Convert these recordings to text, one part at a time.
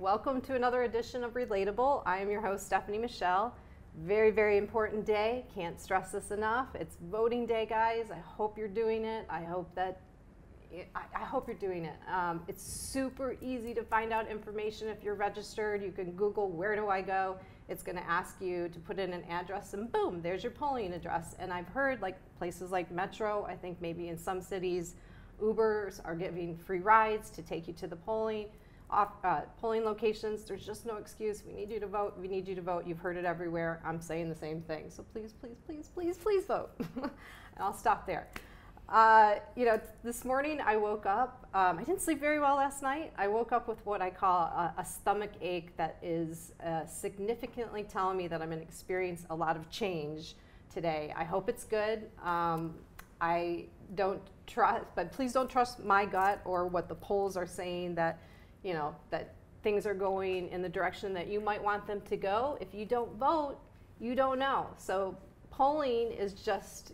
Welcome to another edition of Relatable. I am your host, Stephanie Michele. Very, very important day. Can't stress this enough. It's voting day, guys. I hope you're doing it. I hope you're doing it. It's super easy to find out information if you're registered. You can Google, where do I go? It's going to ask you to put in an address, and boom, there's your polling address. And I've heard like places like Metro, I think maybe in some cities, Ubers are giving free rides to take you to the polling locations. There's just no excuse. We need you to vote. We need you to vote. You've heard it everywhere. I'm saying the same thing. So please, please, please, please, please vote. And I'll stop there. This morning I woke up. I didn't sleep very well last night. I woke up with what I call a stomach ache that is significantly telling me that I'm going to experience a lot of change today. I hope it's good. I don't trust, but please don't trust my gut or what the polls are saying that, that things are going in the direction that you might want them to go. If you don't vote, you don't know. So polling is just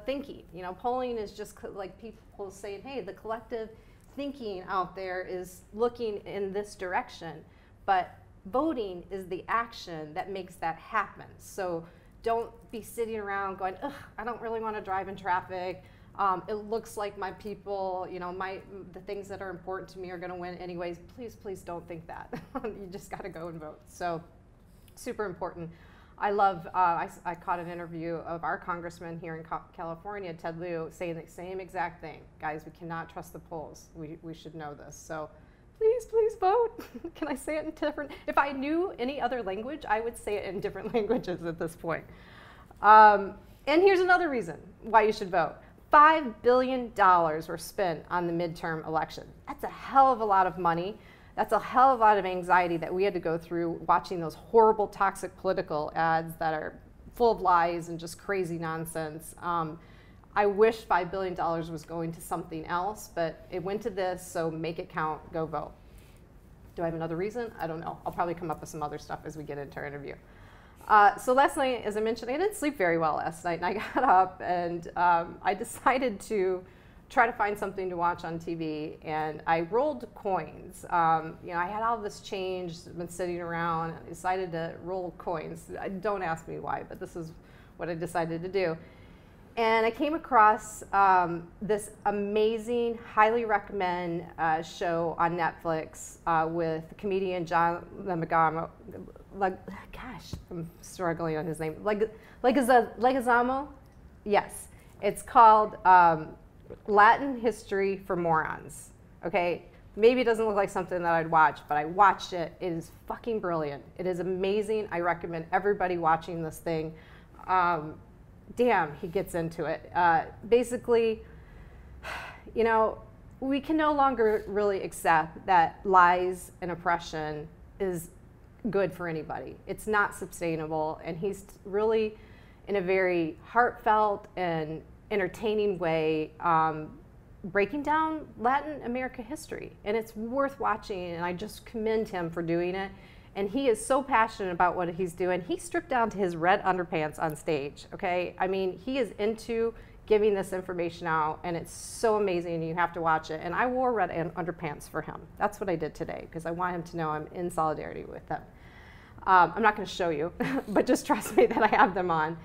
thinking. Polling is just like people saying, hey, the collective thinking out there is looking in this direction. But voting is the action that makes that happen. So don't be sitting around going, ugh, I don't really want to drive in traffic. It looks like my people, the things that are important to me are going to win anyways. Please, please don't think that. You just got to go and vote. So super important. I love, I caught an interview of our congressman here in California, Ted Lieu, saying the same exact thing. Guys, we cannot trust the polls. We should know this. So please, please vote. Can I say it in different? If I knew any other language, I would say it in different languages at this point. And here's another reason why you should vote. $5 billion were spent on the midterm election. That's a hell of a lot of money. That's a hell of a lot of anxiety that we had to go through watching those horrible, toxic political ads that are full of lies and just crazy nonsense. I wish $5 billion was going to something else, but it went to this, so make it count, go vote. Do I have another reason? I don't know. I'll probably come up with some other stuff as we get into our interview. So last night, as I mentioned, I didn't sleep very well last night, and I got up and I decided to try to find something to watch on TV, and I rolled coins. I had all this change, been sitting around, and I decided to roll coins. Don't ask me why, but this is what I decided to do. And I came across this amazing, highly recommend show on Netflix with comedian John Leguizamo. Gosh, I'm struggling on his name. Leguizamo? Yes. It's called Latin History for Morons. Okay? Maybe it doesn't look like something that I'd watch, but I watched it. It is fucking brilliant. It is amazing. I recommend everybody watching this thing. Damn, he gets into it. Basically, we can no longer really accept that lies and oppression is good for anybody. It's not sustainable, and he's really, in a very heartfelt and entertaining way, breaking down Latin America history, and it's worth watching, and I just commend him for doing it. And he is so passionate about what he's doing. He stripped down to his red underpants on stage, okay? I mean, he is into giving this information out, and it's so amazing, and you have to watch it. And I wore red underpants for him. That's what I did today, because I want him to know I'm in solidarity with him. I'm not gonna show you, but just trust me that I have them on.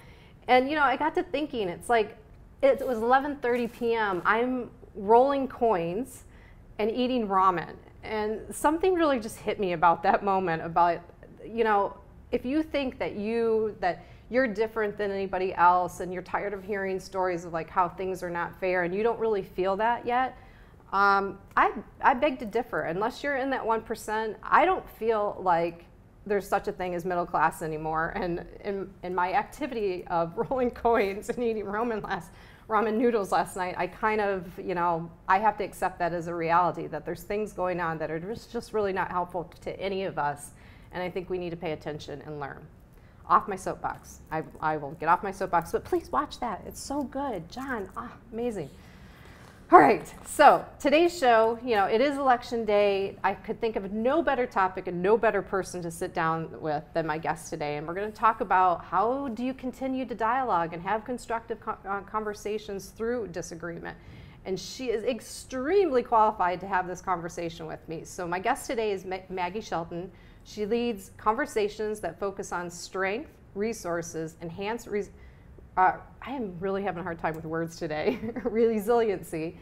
And I got to thinking, it's like, it was 11:30 p.m. I'm rolling coins and eating ramen. And something really just hit me about that moment about, if you think that you're different than anybody else and you're tired of hearing stories of like how things are not fair and you don't really feel that yet, I beg to differ. Unless you're in that 1%, I don't feel like there's such a thing as middle class anymore. And in my activity of rolling coins and eating ramen noodles last night, I kind of, I have to accept that as a reality, that there's things going on that are just really not helpful to any of us, and I think we need to pay attention and learn. Off my soapbox. I will get off my soapbox, but please watch that. It's so good. John, amazing. All right, so today's show, it is election day. I could think of no better topic and no better person to sit down with than my guest today. And we're going to talk about how do you continue to dialogue and have constructive conversations through disagreement. and she is extremely qualified to have this conversation with me. So my guest today is Maggie Shelton. She leads conversations that focus on strength, resources, I am really having a hard time with words today, resiliency,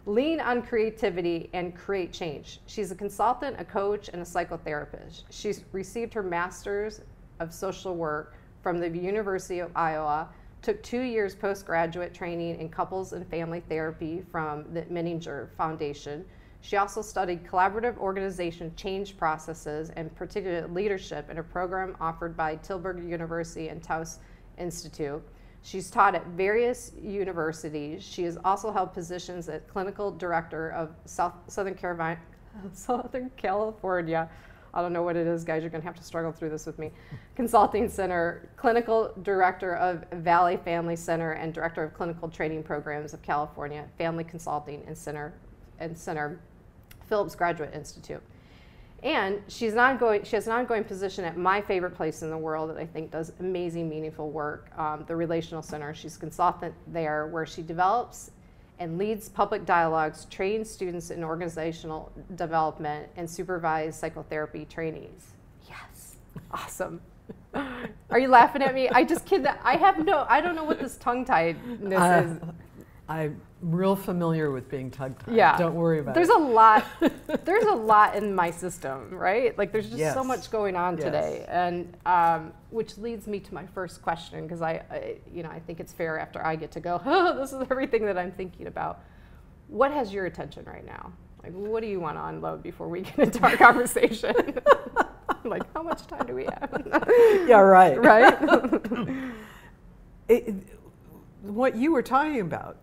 lean on creativity, and create change. She's a consultant, a coach, and a psychotherapist. She's received her master's of social work from the University of Iowa, took 2 years postgraduate training in couples and family therapy from the Menninger Foundation. She also studied collaborative organization change processes and particularly leadership in a program offered by Tilburg University and Taos Institute. She's taught at various universities. She has also held positions as clinical director of Southern California. I don't know what it is, guys. You're going to have to struggle through this with me. Consulting Center, clinical director of Valley Family Center, and director of clinical training programs of California Family Consulting and Center Phillips Graduate Institute. And she has an ongoing position at my favorite place in the world that I think does amazing, meaningful work, the Relational Center. She's a consultant there where she develops and leads public dialogues, trains students in organizational development, and supervise psychotherapy trainees. Yes, awesome. Are you laughing at me? I just kid that. I don't know what this tongue-tiedness is. I'm real familiar with being tongue-tied. Yeah. Don't worry about it. There's a lot in my system, right? Like there's just so much going on today. And which leads me to my first question, because I think it's fair after I get to go, oh, this is everything that I'm thinking about. What has your attention right now? Like, what do you want to unload before we get into our conversation? Like, how much time do we have? Yeah, right. Right? What you were talking about,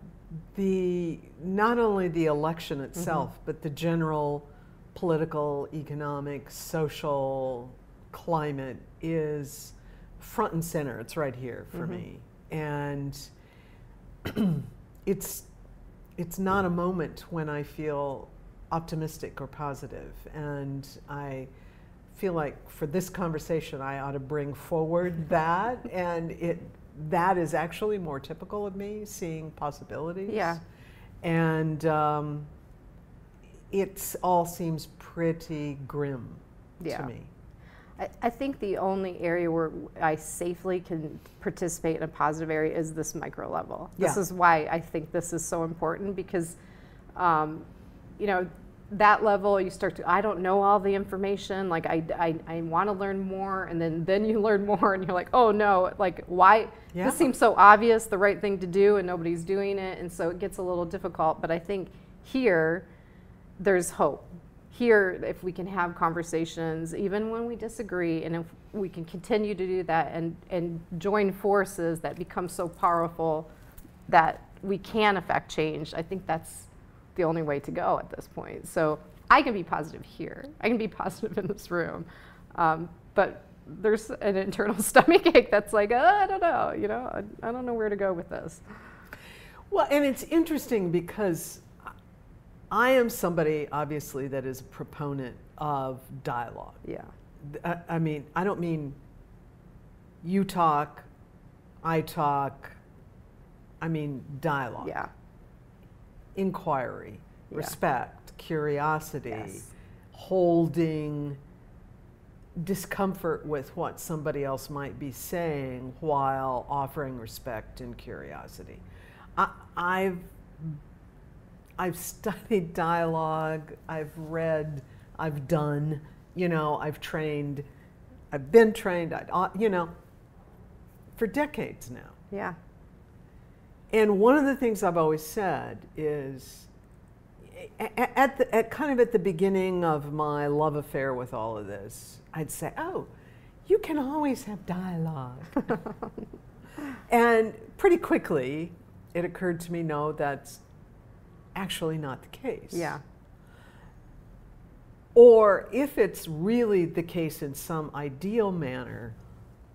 not only the election itself, but the general political, economic, social climate is front and center. It's right here for me. And it's not a moment when I feel optimistic or positive. And I feel like for this conversation, I ought to bring forward that. And that is actually more typical of me, seeing possibilities. Yeah. And it all seems pretty grim to me. I think the only area where I safely can participate in a positive area is this micro level. Yeah. This is why I think this is so important, because that level, you start to, I don't know all the information, like I want to learn more, and then you learn more and you're like, oh no, like why, this seems so obvious, the right thing to do, and nobody's doing it, and so it gets a little difficult. But I think here, there's hope. Here, if we can have conversations, even when we disagree, and if we can continue to do that and join forces that become so powerful that we can affect change, I think that's the only way to go at this point. So I can be positive here. I can be positive in this room. But there's an internal stomachache that's like, I don't know, I don't know where to go with this. Well, and it's interesting because I am somebody, obviously, that is a proponent of dialogue. Yeah. I mean, I don't mean you talk, I talk. I mean dialogue. Yeah. Inquiry, respect, curiosity, holding discomfort with what somebody else might be saying while offering respect and curiosity. I've studied dialogue, I've read, I've done, I've trained, I've been trained, for decades now. Yeah. And one of the things I've always said is, at the beginning of my love affair with all of this, I'd say, oh, you can always have dialogue. And pretty quickly, it occurred to me, no, that's actually not the case. Yeah. Or if it's really the case in some ideal manner,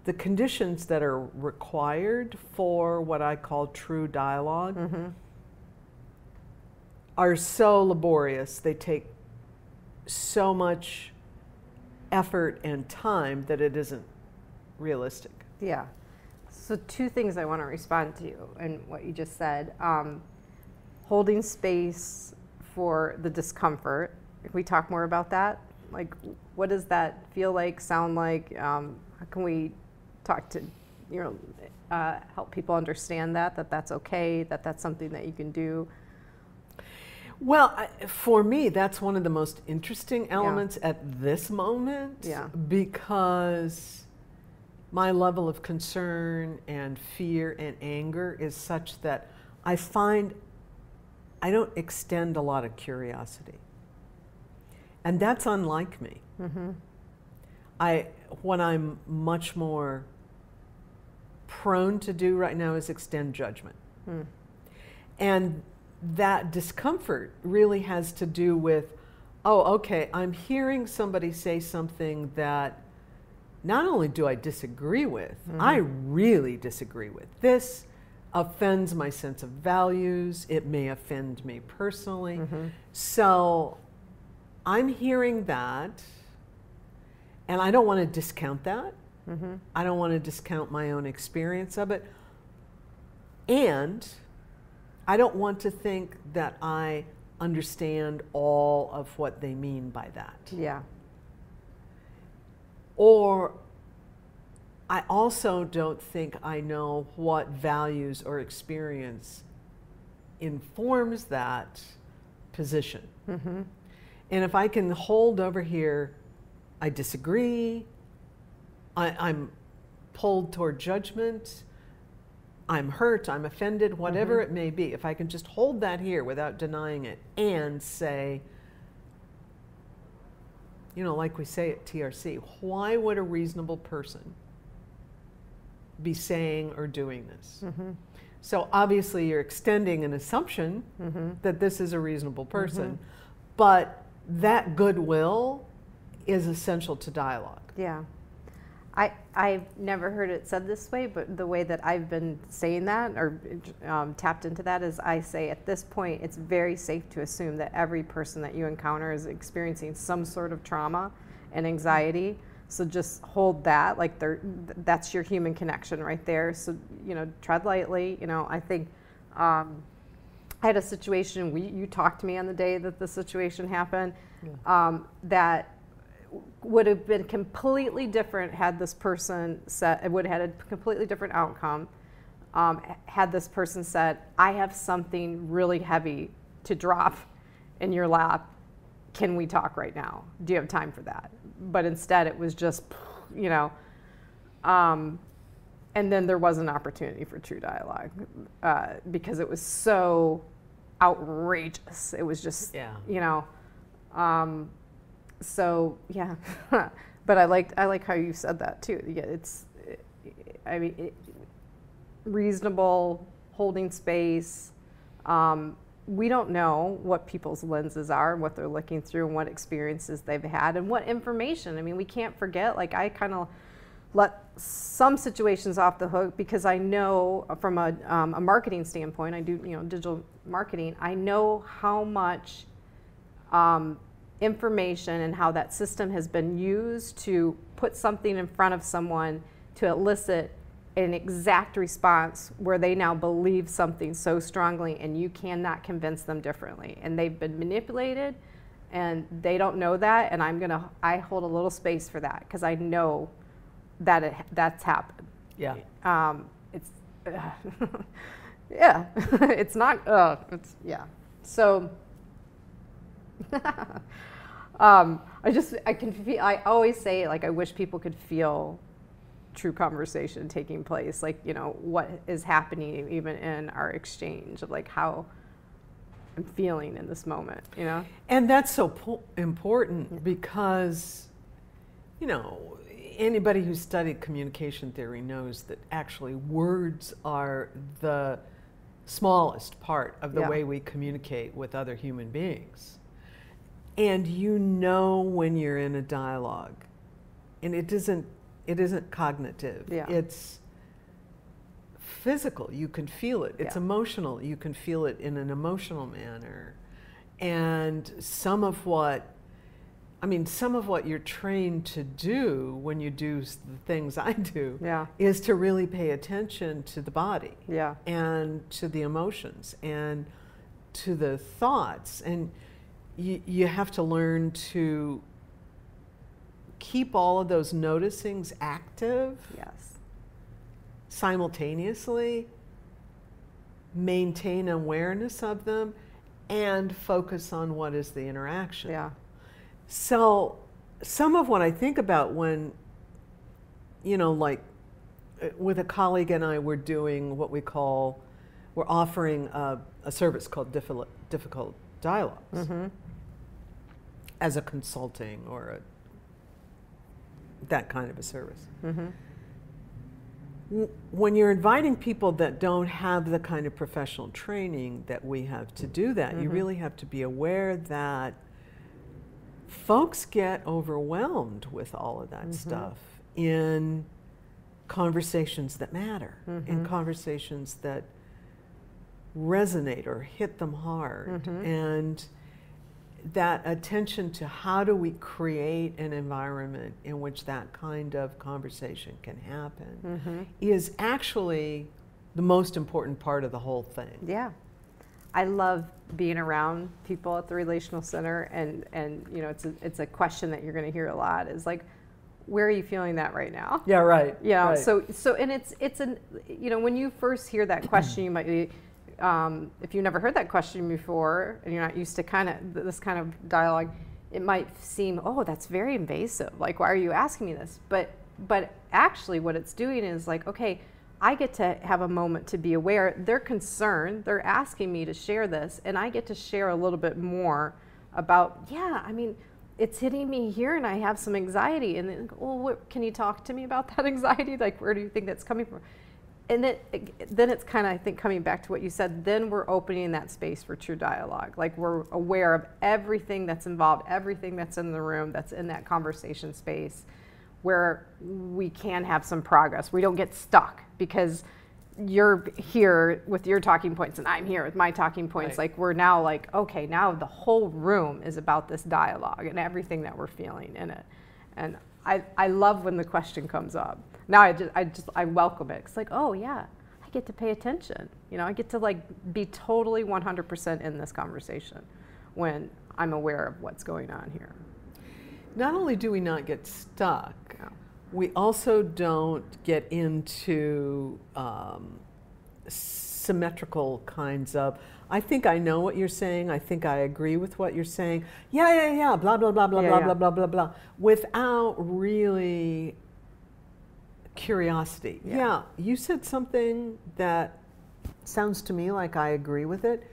the conditions that are required for what I call true dialogue are so laborious, they take so much effort and time that it isn't realistic. Yeah. So two things I want to respond to and what you just said. holding space for the discomfort. Can we talk more about that? Like, what does that feel like, sound like? How can we talk to, help people understand that that's okay, that's something that you can do? Well, for me, that's one of the most interesting elements at this moment, because my level of concern and fear and anger is such that I find I don't extend a lot of curiosity. And that's unlike me. What I'm much more prone to do right now is extend judgment. And that discomfort really has to do with, oh, okay, I'm hearing somebody say something that not only do I disagree with, I really disagree with. This offends my sense of values. It may offend me personally. So I'm hearing that, and I don't want to discount that. I don't want to discount my own experience of it. And I don't want to think that I understand all of what they mean by that. Yeah. Or I also don't think I know what values or experience informs that position. And if I can hold over here, I disagree, I'm pulled toward judgment, I'm hurt, I'm offended, whatever it may be, if I can just hold that here without denying it and say, like we say at TRC, why would a reasonable person be saying or doing this? So obviously you're extending an assumption that this is a reasonable person, but that goodwill is essential to dialogue. Yeah. I've never heard it said this way, but the way that I've been saying that or tapped into that is I say at this point it's very safe to assume that every person that you encounter is experiencing some sort of trauma and anxiety. So just hold that, like that's your human connection right there. So, tread lightly. I think I had a situation, you talked to me on the day that the situation happened, that would have been completely different had this person said, it would have had a completely different outcome had this person said, I have something really heavy to drop in your lap. Can we talk right now? Do you have time for that? But instead it was just, and then there was an opportunity for true dialogue because it was so outrageous. It was just, so yeah, but I like how you said that too. Yeah, reasonable, holding space. We don't know what people's lenses are and what they're looking through and what experiences they've had and what information. We can't forget, like I kind of let some situations off the hook because I know from a marketing standpoint, I do, digital marketing, I know how much information and how that system has been used to put something in front of someone to elicit an exact response where they now believe something so strongly and you cannot convince them differently. And they've been manipulated and they don't know that, and I hold a little space for that because I know that that's happened. Yeah. It's yeah. It's not it's yeah. So I can feel, I always say, like, I wish people could feel true conversation taking place, like, what is happening even in our exchange of like how I'm feeling in this moment, And that's so important because, anybody who's studied communication theory knows that actually words are the smallest part of the way we communicate with other human beings. And when you're in a dialogue, and it isn't cognitive. Yeah. It's physical. You can feel it. It's emotional. You can feel it in an emotional manner. And some of what you're trained to do when you do the things I do is to really pay attention to the body and to the emotions. And to the thoughts, and you have to learn to keep all of those noticings active. Yes. Simultaneously, maintain awareness of them, and focus on what is the interaction. Yeah. So some of what I think about when, like with a colleague and I, we're doing what we're offering a service called difficult dialogues as a consulting or that kind of a service. When you're inviting people that don't have the kind of professional training that we have to do that, you really have to be aware that folks get overwhelmed with all of that stuff in conversations that matter, in conversations that resonate or hit them hard. And that attention to how do we create an environment in which that kind of conversation can happen is actually the most important part of the whole thing. Yeah. I love being around people at the Relational Center, and it's a question that you're going to hear a lot is like, where are you feeling that right now? Yeah, right. Right. So and it's when you first hear that question, you might be, if you've never heard that question before and you're not used to this kind of dialogue, it might seem, oh, that's very invasive. Like, why are you asking me this? But actually what it's doing is like, okay, I get to have a moment to be aware. They're concerned. They're asking me to share this, and I get to share a little bit more about, it's hitting me here and I have some anxiety. And then, well, can you talk to me about that anxiety? Like, where do you think that's coming from? And then it's kind of, I think, coming back to what you said, then we're opening that space for true dialogue. Like, we're aware of everything that's involved, everything that's in the room, that's in that conversation space, where we can have some progress. We don't get stuck because you're here with your talking points and I'm here with my talking points. Right. Like, we're now like, okay, now the whole room is about this dialogue and everything that we're feeling in it. And I love when the question comes up. Now I welcome it. It's like, oh yeah, I get to pay attention. I get to like be totally 100% in this conversation when I'm aware of what's going on here. Not only do we not get stuck, we also don't get into symmetrical kinds of, I think I know what you're saying, I think I agree with what you're saying, yeah, blah, blah, blah, blah, blah, blah, blah, blah, blah, without really curiosity. Yeah, you said something that sounds to me like I agree with it.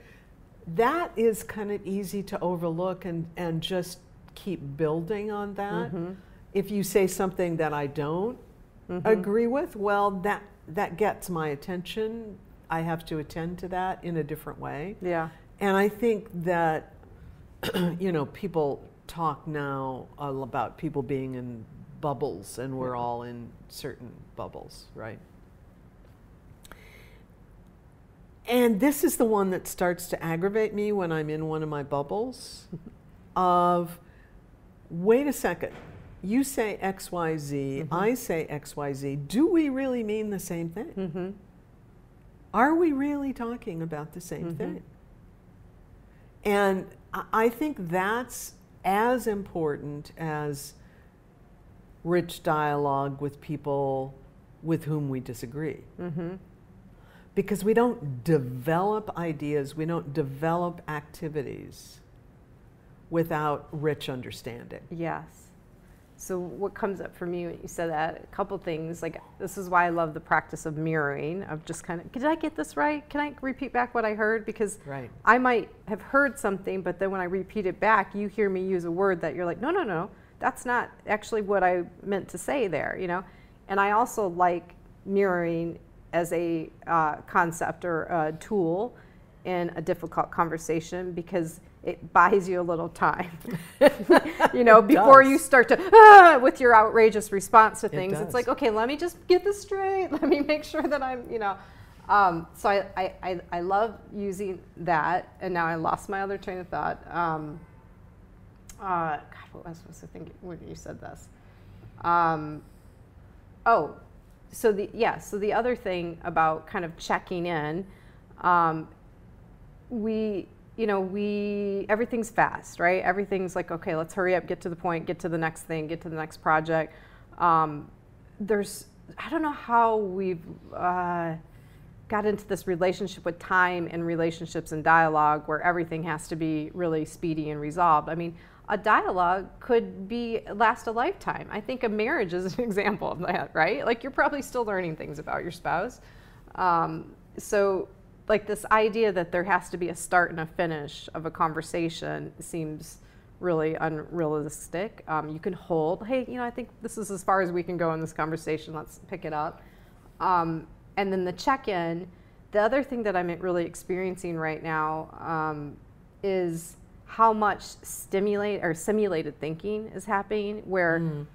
That is kind of easy to overlook and just keep building on that. If you say something that I don't agree with, well, that gets my attention. I have to attend to that in a different way. Yeah. And I think that, people talk now about people being in bubbles, and we're all in certain bubbles, right? And this is the one that starts to aggravate me when I'm in one of my bubbles of, wait a second, you say X, Y, Z, I say X, Y, Z. Do we really mean the same thing? Are we really talking about the same thing? And I think that's as important as rich dialogue with people with whom we disagree. Because we don't develop ideas, we don't develop activities without rich understanding. Yes. So what comes up for me when you said that, a couple things, like, this is why I love the practice of mirroring, of just kind of, did I get this right? Can I repeat back what I heard? Because I might have heard something, but then when I repeat it back, you hear me use a word that you're like, no, that's not actually what I meant to say there, And I also like mirroring as a concept or a tool in a difficult conversation, because it buys you a little time, before you start to, with your outrageous response to things. It's like, okay, let me just get this straight. Let me make sure that I'm, so I love using that. And now I lost my other train of thought. God, what was I supposed to think when you said this? So the other thing about kind of checking in, you know, everything's fast, right? Everything's like, okay, let's hurry up, get to the point, get to the next thing, get to the next project. I don't know how we've got into this relationship with time and relationships and dialogue where everything has to be really speedy and resolved. I mean, a dialogue could last a lifetime. I think a marriage is an example of that, right? Like, you're probably still learning things about your spouse. So like, this idea that there has to be a start and a finish of a conversation seems really unrealistic. You can hold, hey, you know, I think this is as far as we can go in this conversation, let's pick it up. And then the check-in, the other thing that I'm really experiencing right now is how much simulated thinking is happening, where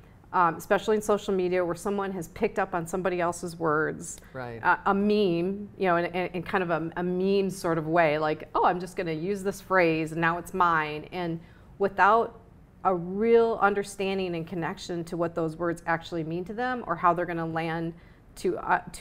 especially in social media, where someone has picked up on somebody else's words, right. A meme, you know, in kind of a meme sort of way, like, oh, I'm just going to use this phrase and now it's mine, and without a real understanding and connection to what those words actually mean to them or how they're going to land to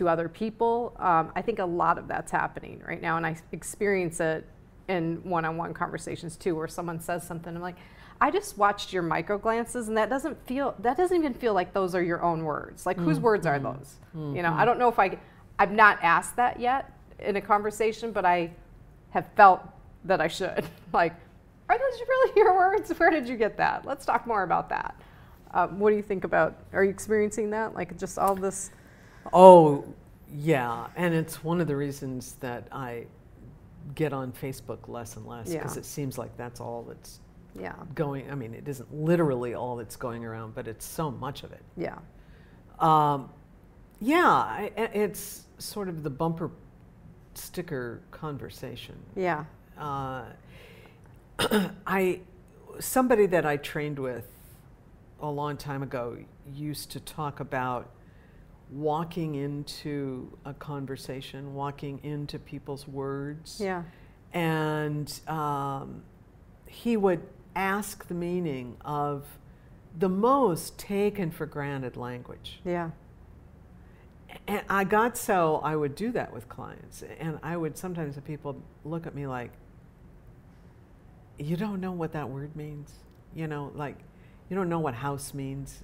other people. I think a lot of that's happening right now, and I experience it in one-on-one conversations too, where someone says something, I'm like, I just watched your micro glances, and that doesn't even feel like those are your own words. Like, whose words are those? You know, I don't know if I've not asked that yet in a conversation, but I have felt that I should. Like, are those really your words? Where did you get that? Let's talk more about that. What do you think about, are you experiencing that? Like, just all this? Oh, yeah. And it's one of the reasons that I get on Facebook less and less, because it seems like that's all that's going. I mean, it isn't literally all that's going around, but it's so much of it. Yeah. It's sort of the bumper sticker conversation. Yeah. Somebody that I trained with a long time ago used to talk about walking into a conversation, walking into people's words. Yeah. And he would ask the meaning of the most taken for granted language. Yeah. And I would do that with clients. And I would sometimes have people look at me like, you don't know what that word means? You know, like, you don't know what house means?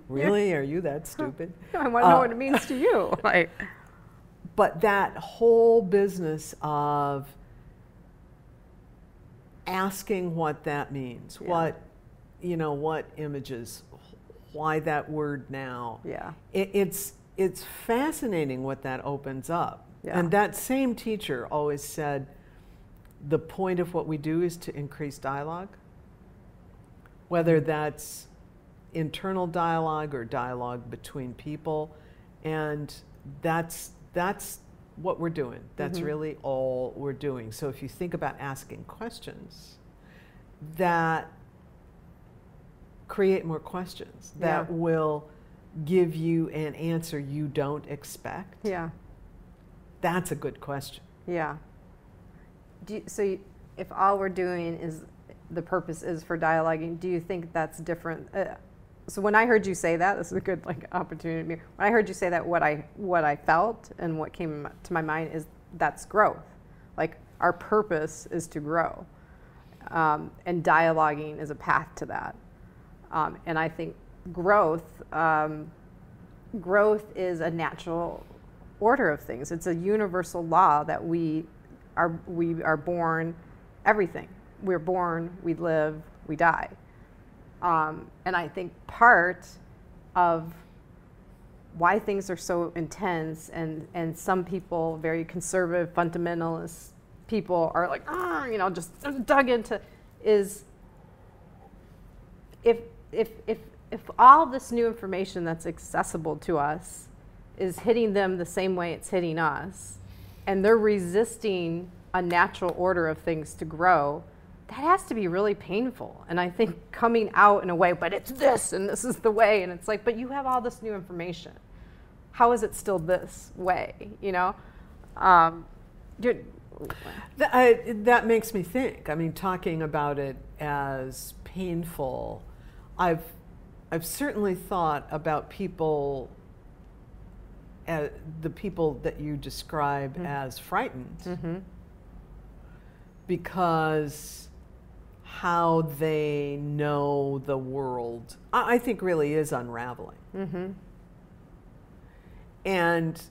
Really? Are you that stupid? I want to know what it means to you. Like, but that whole business of asking what that means, what images, why that word now. Yeah. It's fascinating what that opens up. Yeah. And that same teacher always said, the point of what we do is to increase dialogue, whether that's internal dialogue or dialogue between people, and that's what we're doing. That's really all we're doing. So if you think about asking questions that create more questions, that will give you an answer you don't expect, that's a good question. Yeah. So if all we're doing is, the purpose is for dialoguing, do you think that's different? So when I heard you say that, this is a good opportunity. When I heard you say that, what I felt and what came to my mind is that's growth. Like, our purpose is to grow, and dialoguing is a path to that. And I think growth is a natural order of things. It's a universal law that we are born everything. We're born, we live, we die. And I think part of why things are so intense, and some people, very conservative, fundamentalist people, are like, just dug into, is if all this new information that's accessible to us is hitting them the same way it's hitting us, and they're resisting a natural order of things to grow, that has to be really painful. And I think coming out in a way, but it's this, and this is the way, and it's like, but you have all this new information. How is it still this way, That makes me think. I mean, talking about it as painful, I've certainly thought about people, the people that you describe as frightened. because how they know the world, I think, really is unraveling. Mm-hmm. And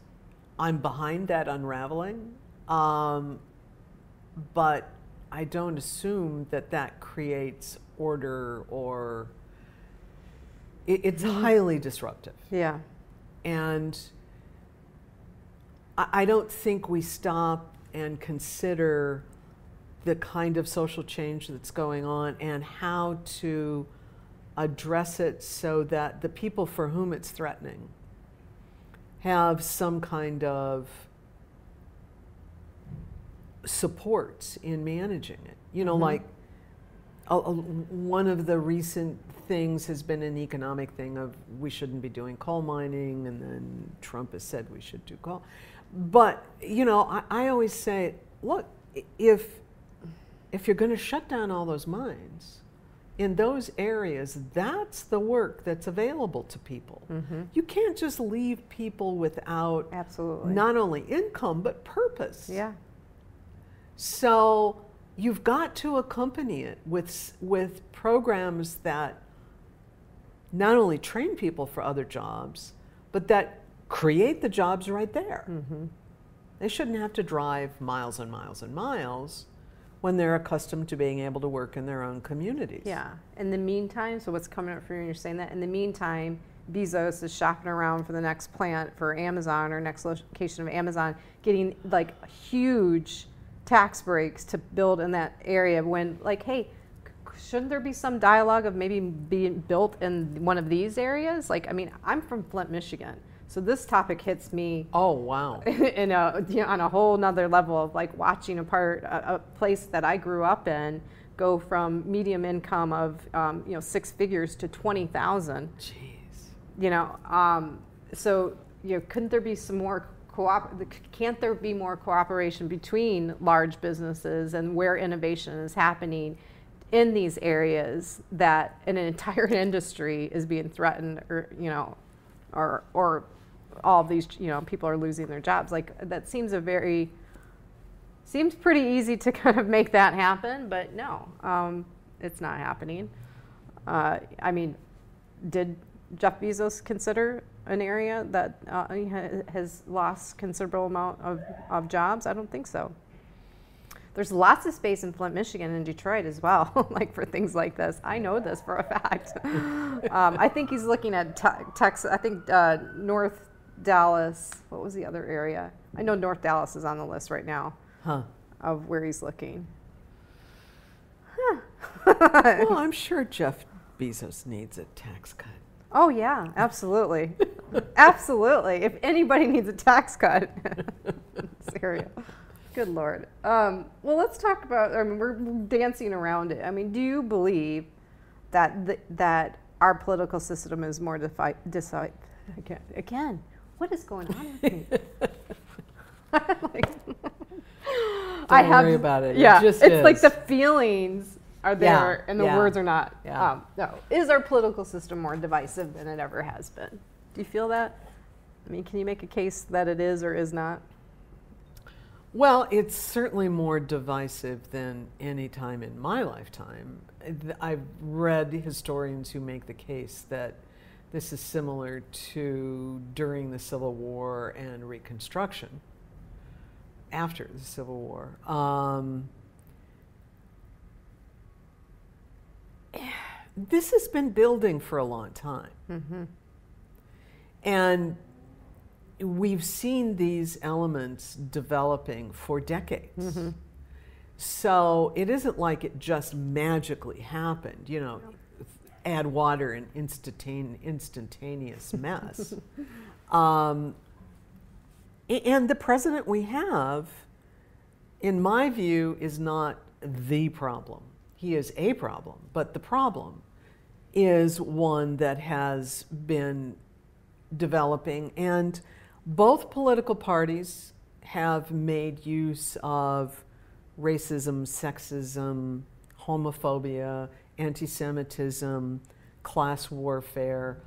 I'm behind that unraveling, but I don't assume that that creates order, or it's highly disruptive. Yeah. And I don't think we stop and consider the kind of social change that's going on and how to address it so that the people for whom it's threatening have some kind of support in managing it. You know, like one of the recent things has been an economic thing of we shouldn't be doing coal mining, and then Trump has said we should do coal. But, you know, I always say, look, if you're going to shut down all those mines, in those areas, that's the work that's available to people. Mm-hmm. You can't just leave people without Absolutely. not only income, but purpose. Yeah. So you've got to accompany it with programs that not only train people for other jobs, but that create the jobs right there. Mm-hmm. They shouldn't have to drive miles and miles and miles when they're accustomed to being able to work in their own communities. Yeah. In the meantime, so what's coming up for you when you're saying that? In the meantime, Bezos is shopping around for the next plant for Amazon or next location of Amazon, getting like huge tax breaks to build in that area when, like, hey, shouldn't there be some dialogue of maybe being built in one of these areas? Like, I mean, I'm from Flint, Michigan. So this topic hits me. Oh, wow. In a, you know, on a whole nother level of like watching a place that I grew up in go from medium income of, you know, 6 figures to 20,000. Jeez. You know, so, you know, couldn't there be some more can't there be more cooperation between large businesses and where innovation is happening in these areas that an entire industry is being threatened, or, you know, or all of these, you know, people are losing their jobs? Like, that seems pretty easy to kind of make that happen, but no, it's not happening. I mean, did Jeff Bezos consider an area that has lost considerable amount of jobs? I don't think so. There's lots of space in Flint, Michigan, and Detroit as well, like for things like this. I know this for a fact. I think he's looking at Texas. I think North Dallas. What was the other area? I know North Dallas is on the list right now of where he's looking. Well, I'm sure Jeff Bezos needs a tax cut. Oh yeah, absolutely. Absolutely. If anybody needs a tax cut, this area. Good Lord. Well, let's talk about, I mean, we're dancing around it. I mean, do you believe that that our political system is more again, what is going on with me? Don't worry about it. Yeah, it just it's is. like the feelings are there and the yeah. words are not. Yeah. No. Is our political system more divisive than it ever has been? Do you feel that? I mean, can you make a case that it is or is not? Well, it's certainly more divisive than any time in my lifetime. I've read historians who make the case that this is similar to during the Civil War and Reconstruction, after the Civil War. This has been building for a long time. Mm-hmm. And we've seen these elements developing for decades. Mm-hmm. So it isn't like it just magically happened, you know, add water and instantaneous mess. And the president we have, in my view, is not the problem. He is a problem, but the problem is one that has been developing, and both political parties have made use of racism, sexism, homophobia, anti-Semitism, class warfare.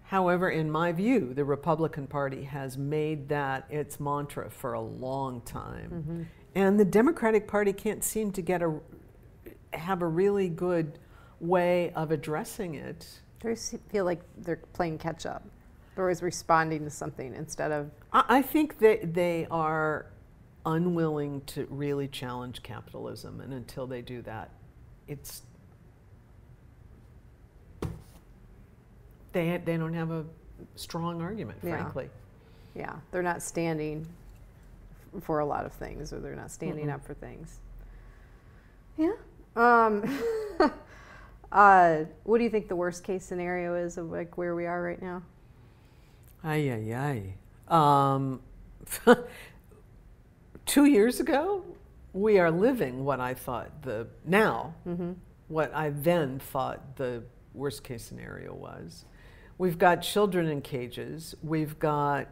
However, in my view, the Republican Party has made that its mantra for a long time. Mm-hmm. And the Democratic Party can't seem to have a really good way of addressing it. They feel like they're playing catch up. They're always responding to something instead of... I think that they are unwilling to really challenge capitalism, and until they do that, they don't have a strong argument, frankly. Yeah, they're not standing for a lot of things, or they're not standing up for things. Yeah. What do you think the worst case scenario is of like where we are right now? 2 years ago, we are living what I thought what I then thought the worst case scenario was. We've got children in cages. We've got,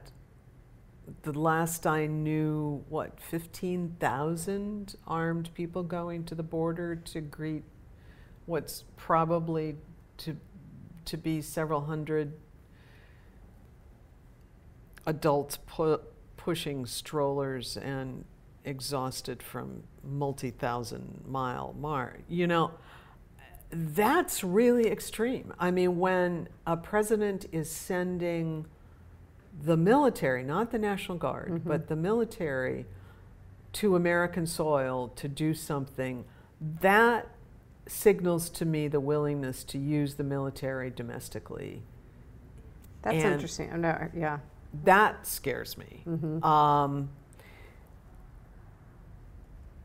the last I knew, 15,000 armed people going to the border to greet what's probably to be several hundred adults pushing strollers and exhausted from multi-thousand-mile march. You know, that's really extreme. I mean, when a president is sending the military, not the National Guard, but the military to American soil to do something, that signals to me the willingness to use the military domestically. That's interesting. Oh, no, yeah. That scares me.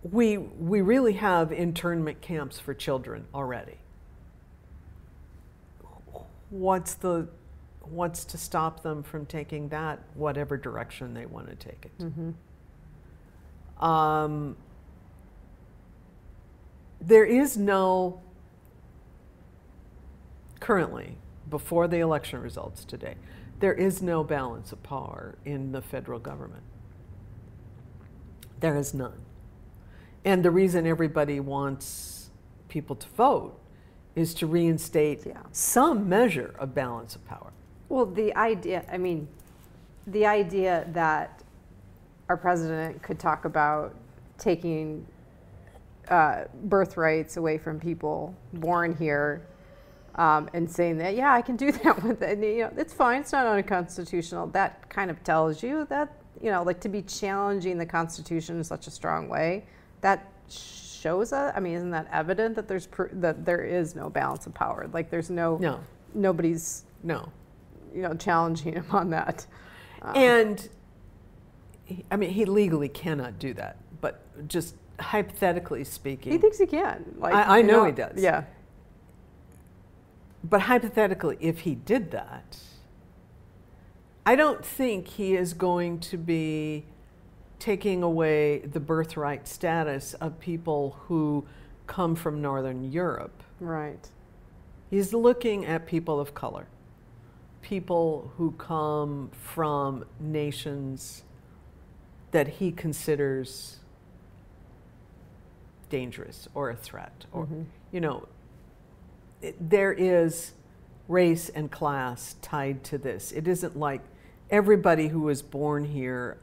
We really have internment camps for children already. What's to stop them from taking that whatever direction they want to take it? There is no, currently, before the election results today, there is no balance of power in the federal government. There is none. And the reason everybody wants people to vote is to reinstate some measure of balance of power. Well, the idea that our president could talk about taking birthrights away from people born here, and saying that, yeah, I can do that with it. And, you know, it's fine. It's not unconstitutional. That kind of tells you that, you know, like to be challenging the Constitution in such a strong way, that shows us. I mean, isn't that evident that that there is no balance of power? Like, there's nobody's challenging him on that. And I mean, he legally cannot do that, but just hypothetically speaking, he thinks he can. Like, I know he does. Yeah. But hypothetically, if he did that, I don't think he is going to be taking away the birthright status of people who come from Northern Europe. Right. He's looking at people of color, people who come from nations that he considers dangerous or a threat, or, you know, there is race and class tied to this. It isn't like everybody who was born here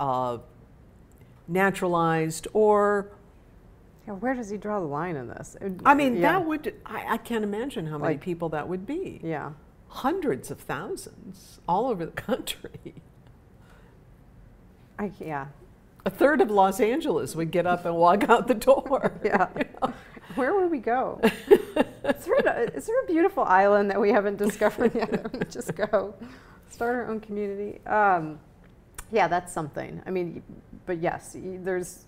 naturalized or... Yeah, where does he draw the line in this? I mean, that would... I can't imagine how many people that would be. Yeah. Hundreds of thousands all over the country. Yeah. A third of Los Angeles would get up and walk out the door. Yeah. You know? Where would we go? Is there a beautiful island that we haven't discovered yet? We just go start our own community. Yeah, that's something. I mean, but yes, there's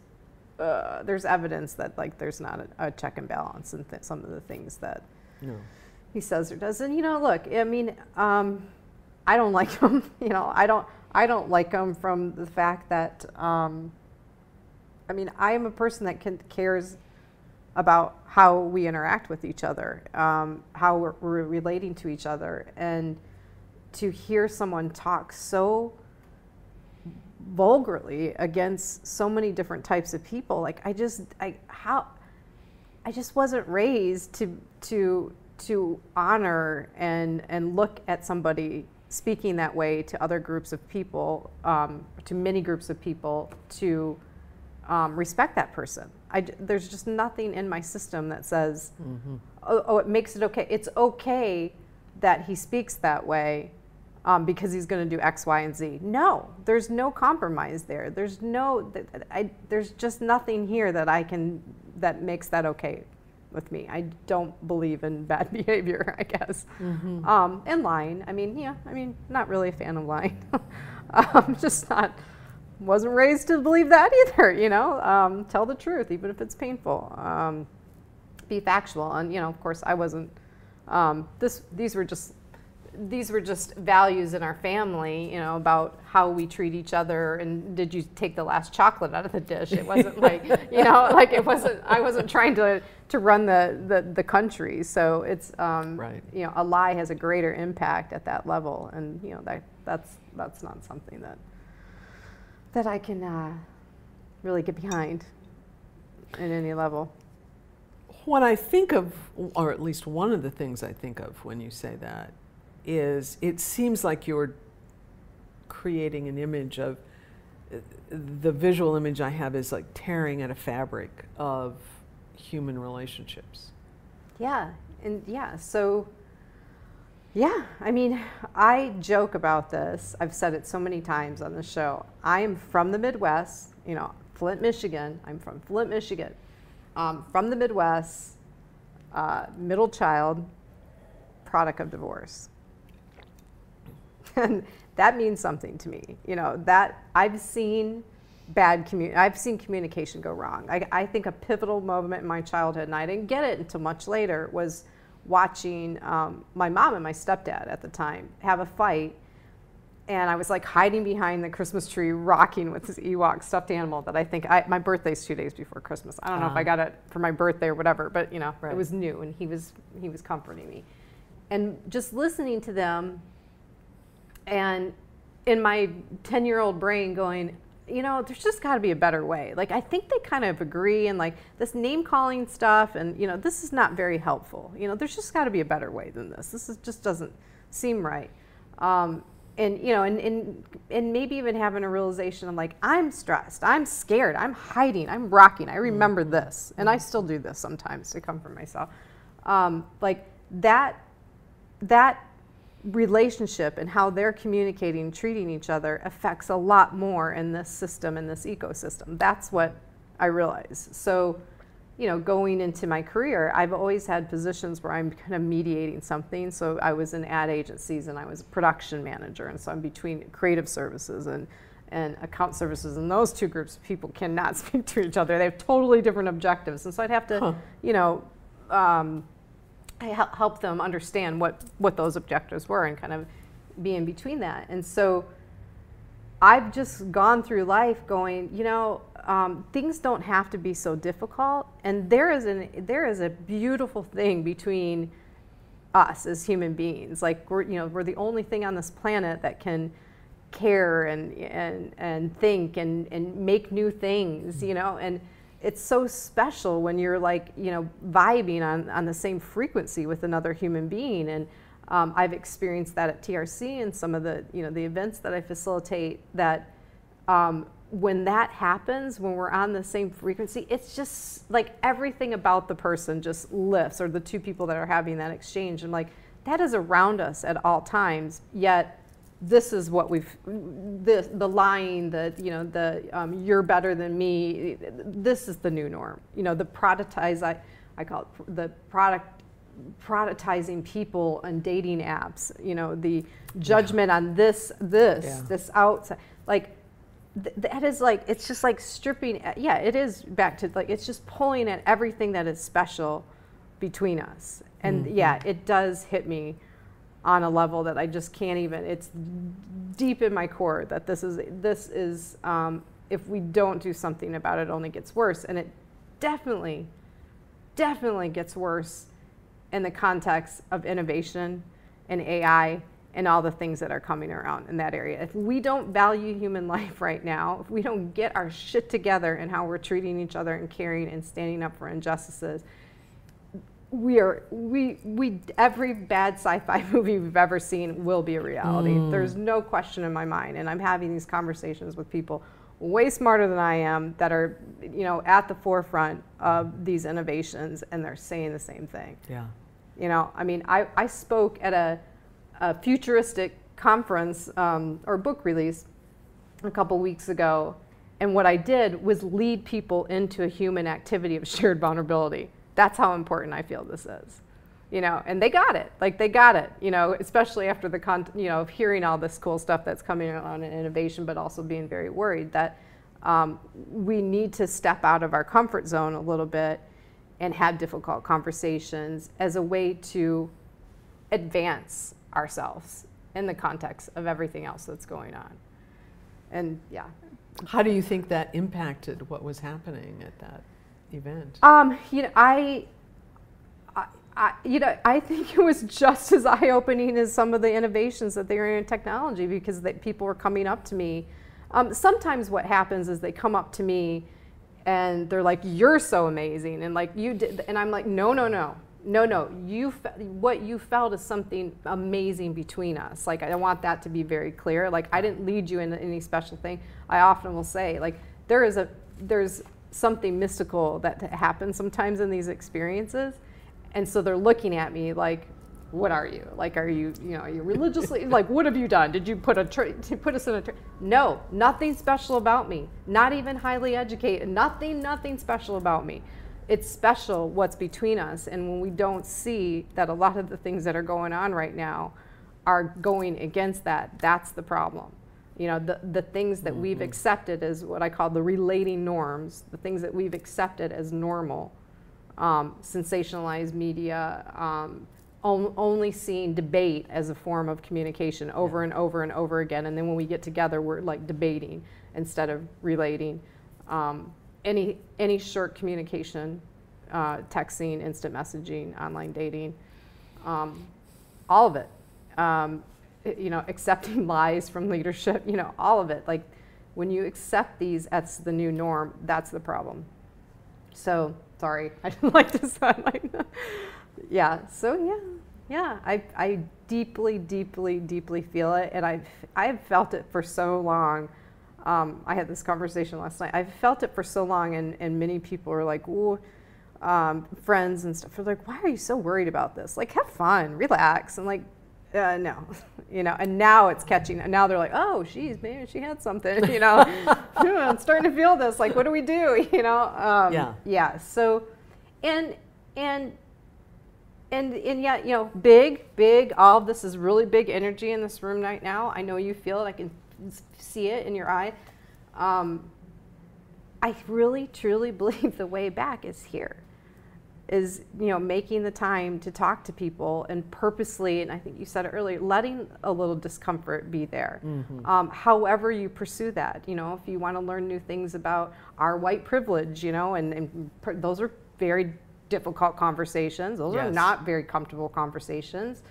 evidence that like there's not a check and balance in some of the things that he says or does. And you know, look, I mean, I don't like him. You know, I don't like him from the fact that I mean, I am a person that cares about how we interact with each other, how we're relating to each other, and to hear someone talk so vulgarly against so many different types of people, like I just wasn't raised to honor and look at somebody speaking that way to other groups of people, to many groups of people, to respect that person. There's just nothing in my system that says, oh, it makes it okay. It's okay that he speaks that way because he's going to do X, Y, and Z. No, there's no compromise there. There's there's just nothing here that makes that okay with me. I don't believe in bad behavior, I guess. And lying. I mean, not really a fan of lying. Just wasn't raised to believe that either, tell the truth, even if it's painful. Be factual. And, of course I wasn't, these were just values in our family, about how we treat each other, and did you take the last chocolate out of the dish? It wasn't like, I wasn't trying to run the country. So it's, right. A lie has a greater impact at that level. And, that's not something that I can really get behind in any level. What I think of, or at least one of the things I think of when you say that, is it seems like you're creating an image of, the visual image I have is like tearing at a fabric of human relationships. Yeah, so I joke about this. I've said it so many times on the show. I am from the Midwest, Flint, Michigan. I'm from Flint, Michigan. From the Midwest, middle child, product of divorce. And that means something to me. That I've seen communication go wrong. I think a pivotal moment in my childhood, and I didn't get it until much later, was watching my mom and my stepdad at the time have a fight. And I was like hiding behind the Christmas tree, rocking with this Ewok stuffed animal that I think my birthday's 2 days before Christmas. I don't know if I got it for my birthday or whatever, but right. It was new, and he was comforting me. And just listening to them, and in my 10-year-old brain going, there's just got to be a better way. Like, I think they kind of agree, and like this name calling stuff, and this is not very helpful. There's just got to be a better way than this. Just doesn't seem right. And maybe even having a realization of like, I'm stressed, I'm scared, I'm hiding, I'm rocking. I remember this, and I still do this sometimes to comfort myself. Like that relationship and how they're communicating, treating each other affects a lot more in this system, in this ecosystem. That's what I realize. So, going into my career, I've always had positions where I'm kind of mediating something. So I was in ad agencies, and I was a production manager, and so I'm between creative services and account services, and those two groups of people cannot speak to each other. They have totally different objectives, and so I'd have to, help them understand what those objectives were and kind of be in between that. And so I've just gone through life going, things don't have to be so difficult, and there is a beautiful thing between us as human beings. Like we're the only thing on this planet that can care and think and make new things, and it's so special when you're like, vibing on the same frequency with another human being. And I've experienced that at TRC and some of the, the events that I facilitate, that when that happens, when we're on the same frequency, it's just like everything about the person just lifts, or the two people that are having that exchange. And like, that is around us at all times, yet this is what the lying, you're better than me, this is the new norm. The I call it the productizing people on dating apps, the judgment on this outside, like that is like, it's just like stripping, it is back to like, it's just pulling at everything that is special between us. And it does hit me on a level that I just can't even, it's deep in my core that this is if we don't do something about it, it only gets worse. And it definitely gets worse in the context of innovation and AI and all the things that are coming around in that area. If we don't value human life right now, if we don't get our shit together in how we're treating each other and caring and standing up for injustices, every bad sci-fi movie we've ever seen will be a reality. There's no question in my mind. And I'm having these conversations with people way smarter than I am that are, you know, at the forefront of these innovations, and they're saying the same thing. Yeah. You know, I mean, I spoke at a futuristic conference or book release a couple weeks ago, and what I did was lead people into a human activity of shared vulnerability. That's how important I feel this is. You know, and they got it. Like, they got it, you know, especially after the, you know, of hearing all this cool stuff that's coming on in innovation, but also being very worried that we need to step out of our comfort zone a little bit and have difficult conversations as a way to advance ourselves in the context of everything else that's going on. And yeah. How do you think that impacted what was happening at that event? You know, I think it was just as eye-opening as some of the innovations that they are in technology, because people were coming up to me. Sometimes what happens is they come up to me and they're like, "You're so amazing," and like, "You did," and I'm like, "No, no, no, no, no. What you felt is something amazing between us. Like, I want that to be very clear. Like, I didn't lead you into any special thing." I often will say, like, there's something mystical that happens sometimes in these experiences. And so they're looking at me like, "What are you? Like, are you religiously, like, what have you done? Did you put us in a No, nothing special about me. Not even highly educated. Nothing special about me. It's special what's between us. And when we don't see that a lot of the things that are going on right now are going against that, that's the problem. You know, the things that we've accepted as what I call the relating norms, the things that we've accepted as normal, sensationalized media, only seeing debate as a form of communication over and over and over again. And then when we get together, we're like debating instead of relating. Any short communication, texting, instant messaging, online dating, all of it. You know, accepting lies from leadership, you know, all of it. Like, when you accept these as the new norm, that's the problem. So, sorry, I didn't like to sound like that. Yeah, so yeah, I deeply feel it, and I've felt it for so long. I had this conversation last night. I've felt it for so long, and many people are like, "Ooh," friends and stuff are like, "Why are you so worried about this? Like, have fun, relax." And like, no, you know, and now it's catching. And now they're like, "Oh, geez, maybe she had something," you know. I'm starting to feel this. Like, what do we do? You know. Yeah. So, and yet, you know, big. All of this is really big energy in this room right now. I know you feel it. I can see it in your eye. I really, truly believe the way back is here. Is, you know, making the time to talk to people and purposely, and I think you said it earlier, letting a little discomfort be there. However you pursue that, you know, if you want to learn new things about our white privilege, you know, and those are very difficult conversations. Those are not very comfortable conversations.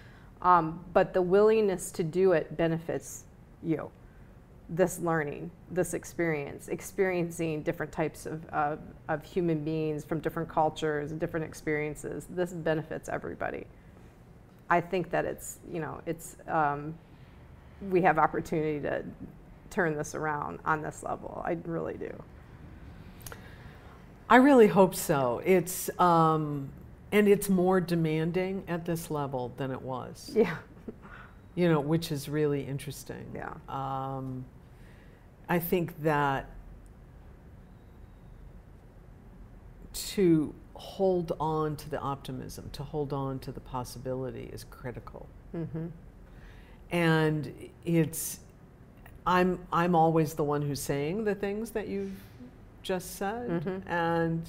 But the willingness to do it benefits you. This learning, this experiencing different types of human beings from different cultures and different experiences, this benefits everybody. I think that it's, you know, we have opportunity to turn this around on this level. I really do. I really hope so. It's, and it's more demanding at this level than it was. Yeah. You know, which is really interesting. Yeah. I think that to hold on to the optimism, to hold on to the possibility is critical. And I'm always the one who's saying the things that you've just said, and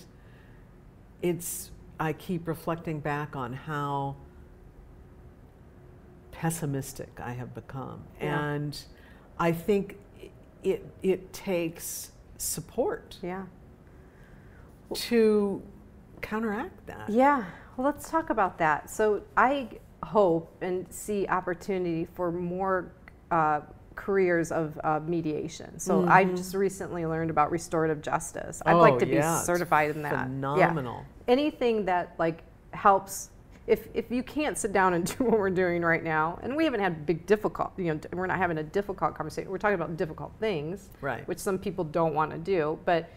I keep reflecting back on how pessimistic I have become, and I think it takes support to counteract that. Yeah, well, let's talk about that. So I hope and see opportunity for more careers of mediation. So I just recently learned about restorative justice. I'd like to be certified in that. Phenomenal. Yeah. Anything that like helps if you can't sit down and do what we're doing right now, and we haven't had we're not having a difficult conversation. We're talking about difficult things, right, which some people don't want to do, but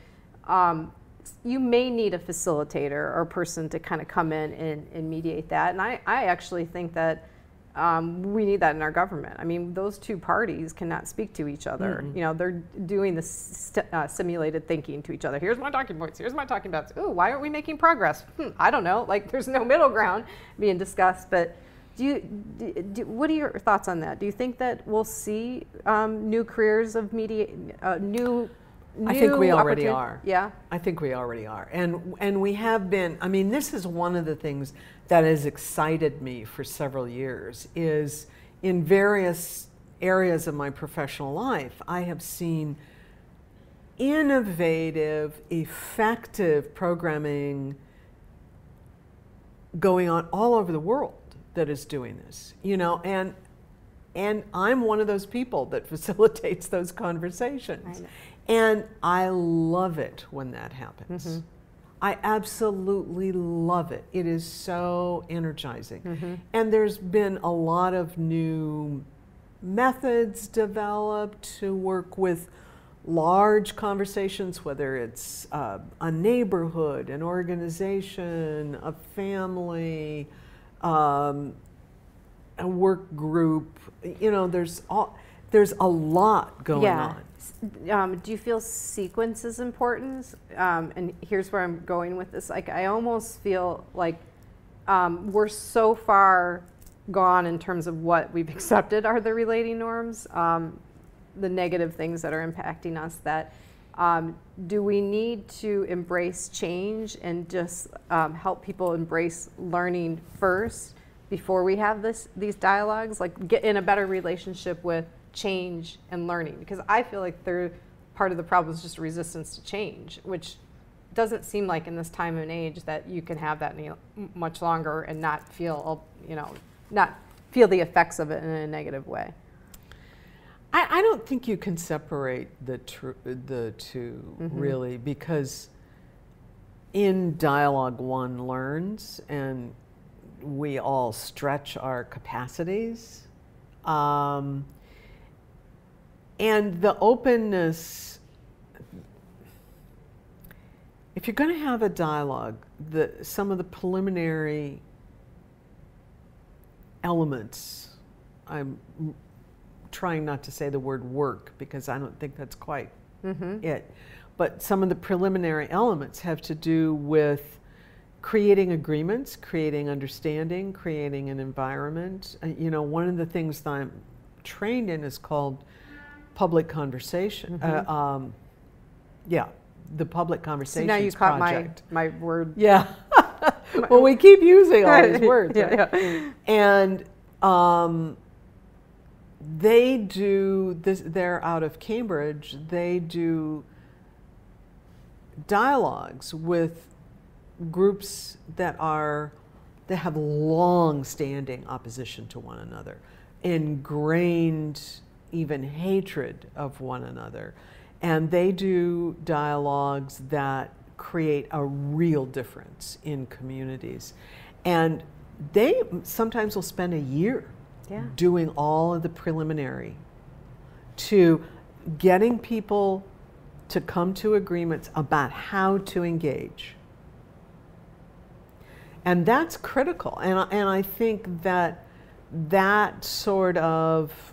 you may need a facilitator or a person to kind of come in and mediate that. And I actually think that we need that in our government. I mean, those two parties cannot speak to each other. Mm-hmm. You know, they're doing this simulated thinking to each other. Here's my talking points. Here's my talking points. Ooh, why aren't we making progress? I don't know. Like, there's no middle ground being discussed. But what are your thoughts on that? Do you think that we'll see new careers of I think we already are. Yeah? I think we already are. And we have been, I mean, this is one of the things that has excited me for several years, is in various areas of my professional life, I have seen innovative, effective programming going on all over the world that is doing this, you know, and I'm one of those people that facilitates those conversations. And I love it when that happens. Mm-hmm. I absolutely love it. It is so energizing. Mm-hmm. And there's been a lot of new methods developed to work with large conversations, whether it's a neighborhood, an organization, a family, a work group. You know, there's a lot going on. Do you feel sequence is important? And here's where I'm going with this. Like, I almost feel like we're so far gone in terms of what we've accepted are the relating norms, the negative things that are impacting us, that do we need to embrace change and just help people embrace learning first before we have these dialogues, like get in a better relationship with change and learning? Because I feel like part of the problem is just resistance to change, which doesn't seem like in this time and age that you can have that much longer and not feel, not feel the effects of it in a negative way. I don't think you can separate the two mm-hmm. really, because in dialogue one learns, and we all stretch our capacities. And the openness, if you're going to have a dialogue, some of the preliminary elements, I'm trying not to say the word work because I don't think that's quite mm-hmm. it, but some of the preliminary elements have to do with creating agreements, creating understanding, creating an environment. One of the things that I'm trained in is called public conversation. Mm-hmm. The public conversations so now you project. Caught my word. Yeah. Well, we keep using all these words. Yeah, right? Yeah. And they do this. They're out of Cambridge. They do dialogues with groups that have long-standing opposition to one another, ingrained even hatred of one another. And they do dialogues that create a real difference in communities. And they sometimes will spend a year doing all of the preliminary to getting people to come to agreements about how to engage. And that's critical. And I think that sort of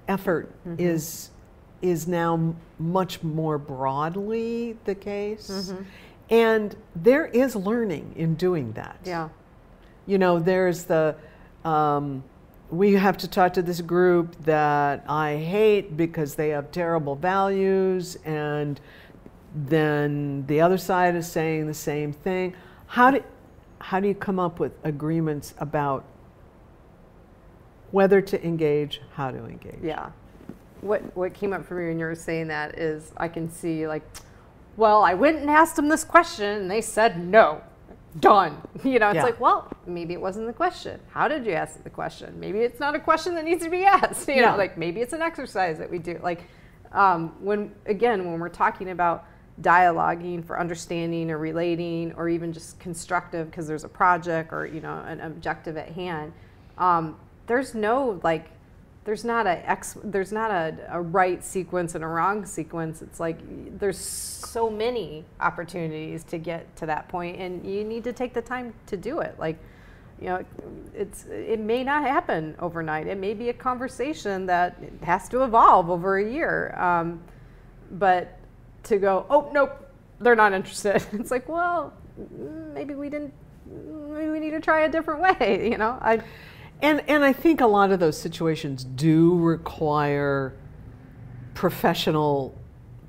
effort mm-hmm. is now much more broadly the case. Mm-hmm. And there is learning in doing that. Yeah. There's we have to talk to this group that I hate because they have terrible values, and then the other side is saying the same thing. How do you come up with agreements about whether to engage, how to engage? Yeah. What came up for me when you were saying that is I can see, like, well, I went and asked them this question and they said no. Done. It's like, well, maybe it wasn't the question. How did you ask the question? Maybe it's not a question that needs to be asked. Like maybe it's an exercise that we do. Like when we're talking about dialoguing for understanding or relating, or even just constructive because there's a project or, you know, an objective at hand. There's no like, there's not a right sequence and a wrong sequence. It's like there's so many opportunities to get to that point, and you need to take the time to do it. Like, you know, it may not happen overnight. It may be a conversation that has to evolve over a year. But to go, oh nope, they're not interested. It's like, well, maybe we need to try a different way. You know, And I think a lot of those situations do require professional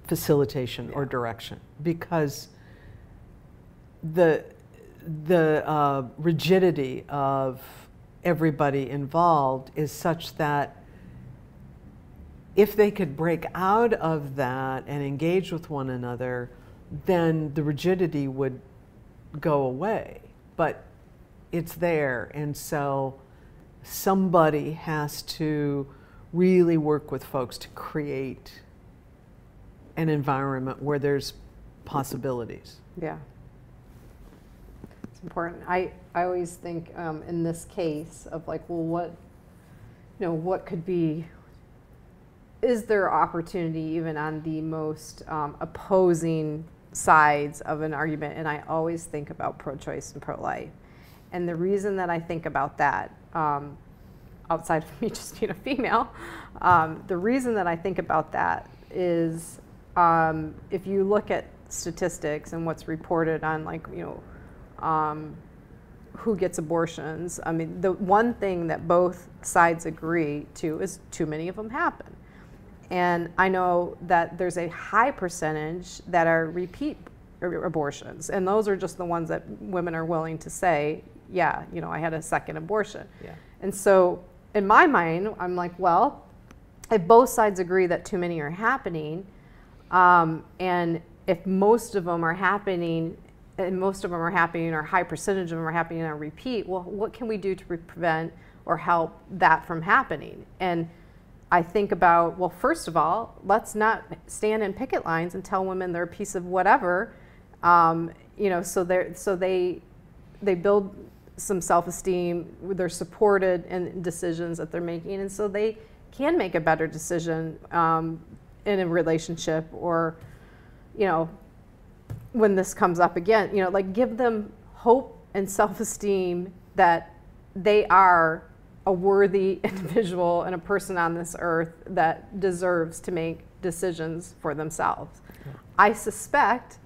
facilitation or direction, because the rigidity of everybody involved is such that if they could break out of that and engage with one another, then the rigidity would go away. But it's there, and so somebody has to really work with folks to create an environment where there's possibilities. Yeah. It's important. I always think in this case of like, well, what could be, is there opportunity even on the most opposing sides of an argument? And I always think about pro-choice and pro-life. And the reason that I think about that, outside of me just being a female, the reason that I think about that is if you look at statistics and what's reported on, like, you know, who gets abortions, I mean, the one thing that both sides agree to is too many of them happen. And I know that there's a high percentage that are repeat abortions, and those are just the ones that women are willing to say, yeah, you know, I had a second abortion. Yeah. And so in my mind, I'm like, well, if both sides agree that too many are happening, and if most of them are happening, and most of them are happening, or a high percentage of them are happening on repeat, well, what can we do to prevent or help that from happening? And I think about, well, first of all, let's not stand in picket lines and tell women they're a piece of whatever, you know, so they build some self-esteem, they're supported in decisions that they're making, and so they can make a better decision in a relationship, or, you know, when this comes up again, you know, like, give them hope and self-esteem that they are a worthy individual and a person on this earth that deserves to make decisions for themselves. Yeah. I suspect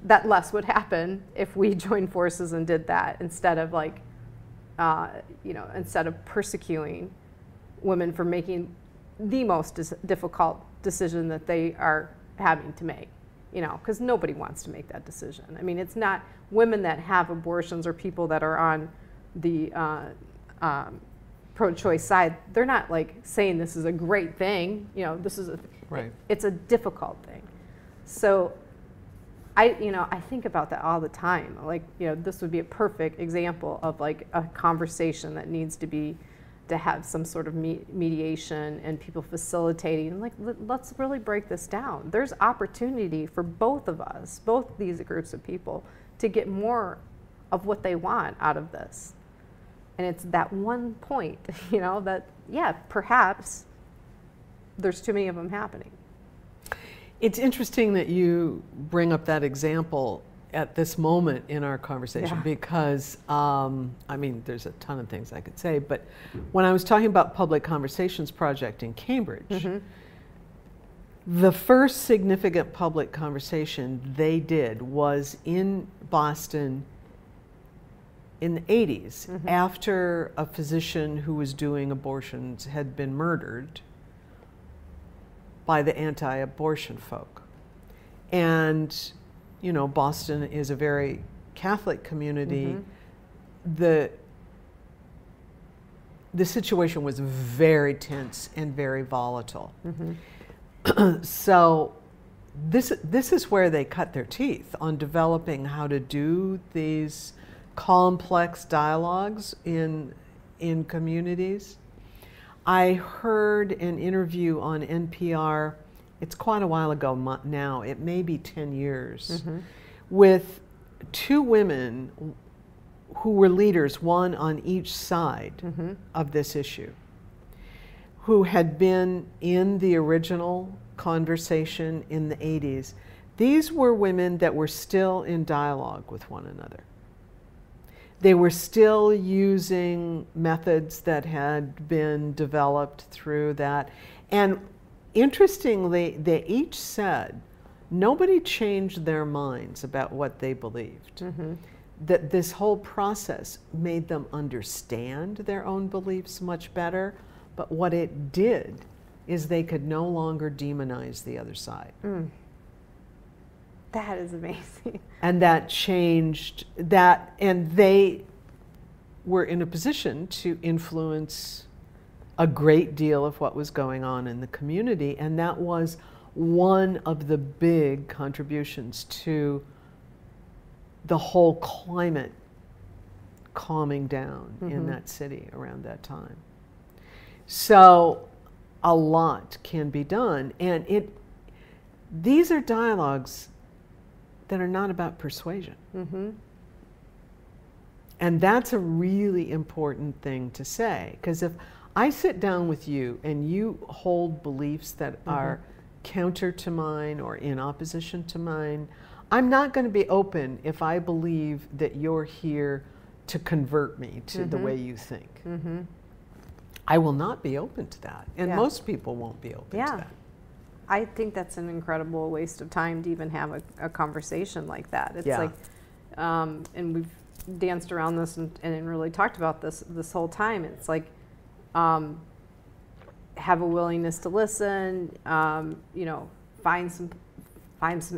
that less would happen if we joined forces and did that, instead of like, you know, instead of persecuting women for making the most difficult decision that they are having to make, you know, because nobody wants to make that decision. I mean, it's not women that have abortions or people that are on the pro-choice side. They're not like saying this is a great thing, you know, this is right. It's a difficult thing. So I think about that all the time. Like, you know, this would be a perfect example of like a conversation that needs to have some sort of mediation and people facilitating. Like, let's really break this down. There's opportunity for both of us, both these groups of people, to get more of what they want out of this. And it's that one point, you know, that, yeah, perhaps there's too many of them happening. It's interesting that you bring up that example at this moment in our conversation, yeah. Because, I mean, there's a ton of things I could say, but when I was talking about Public Conversations Project in Cambridge, mm-hmm. the first significant public conversation they did was in Boston in the 80s, mm-hmm. after a physician who was doing abortions had been murdered by the anti-abortion folk. And, you know, Boston is a very Catholic community. Mm-hmm. The situation was very tense and very volatile. Mm-hmm. So this is where they cut their teeth on developing how to do these complex dialogues in communities. I heard an interview on NPR it's quite a while ago now, it may be 10 years, with 2 women who were leaders, one on each side of this issue, who had been in the original conversation in the 80s. These were women that were still in dialogue with one another. They were still using methods that had been developed through that. And interestingly, they each said nobody changed their minds about what they believed. That this whole process made them understand their own beliefs much better, but what it did is they could no longer demonize the other side. That is amazing. And that changed that, and they were in a position to influence a great deal of what was going on in the community, and that was one of the big contributions to the whole climate calming down in that city around that time. So a lot can be done, and these are dialogues that are not about persuasion. And that's a really important thing to say, because if I sit down with you and you hold beliefs that are counter to mine or in opposition to mine, I'm not going to be open if I believe that you're here to convert me to the way you think. I will not be open to that, and most people won't be open to that. I think that's an incredible waste of time to even have a conversation like that. It's like, and we've danced around this and really talked about this whole time. It's like, have a willingness to listen, you know, find some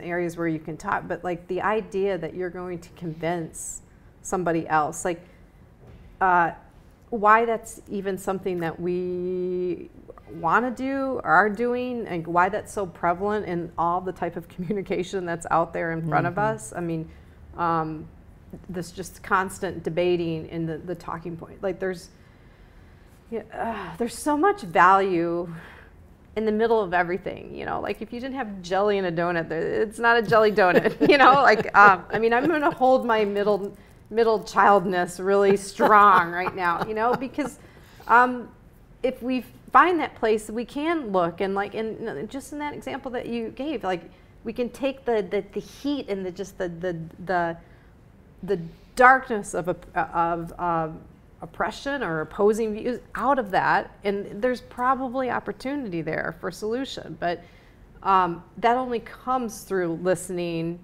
areas where you can talk, but like the idea that you're going to convince somebody else, like, why that's even something that we want to do or are doing, and why that's so prevalent in all the type of communication that's out there in front of us. I mean, this just constant debating in the talking point. Like there's so much value in the middle of everything, you know, like if you didn't have jelly in a donut, it's not a jelly donut, you know, like, I mean, I'm going to hold my middle childness really strong right now, you know, because if we find that place, we can look and like, and just in that example that you gave, like we can take the heat and the darkness of oppression or opposing views out of that, and there's probably opportunity there for solution, but that only comes through listening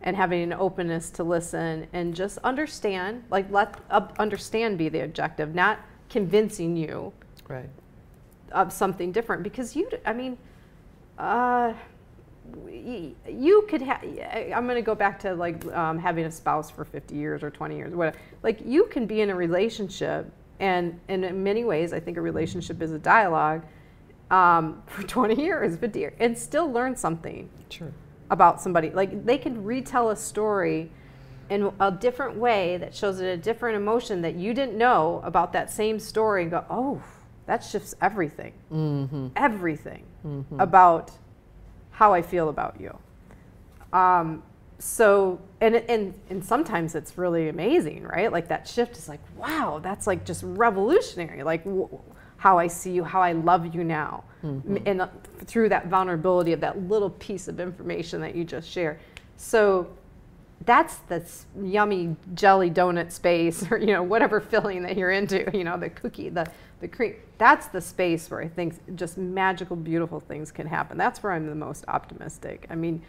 and having an openness to listen and just understand, like let understand be the objective, not convincing you of something different, because you could have, I'm going to go back to like having a spouse for 50 years or 20 years, whatever. Like you can be in a relationship, and in many ways, I think a relationship is a dialogue for 20 years, 50 years, and still learn something about somebody. Like they can retell a story in a different way that shows it a different emotion that you didn't know about that same story, and go, oh, that shifts everything, everything about how I feel about you. So, and sometimes it's really amazing, right? Like that shift is like, wow, that's like just revolutionary. Like how I see you, how I love you now. And through that vulnerability of that little piece of information that you just shared. So that's the yummy jelly donut space, or, you know, whatever filling that you're into, you know, the cookie, the cream. That's the space where I think just magical, beautiful things can happen. That's where I'm the most optimistic. I mean,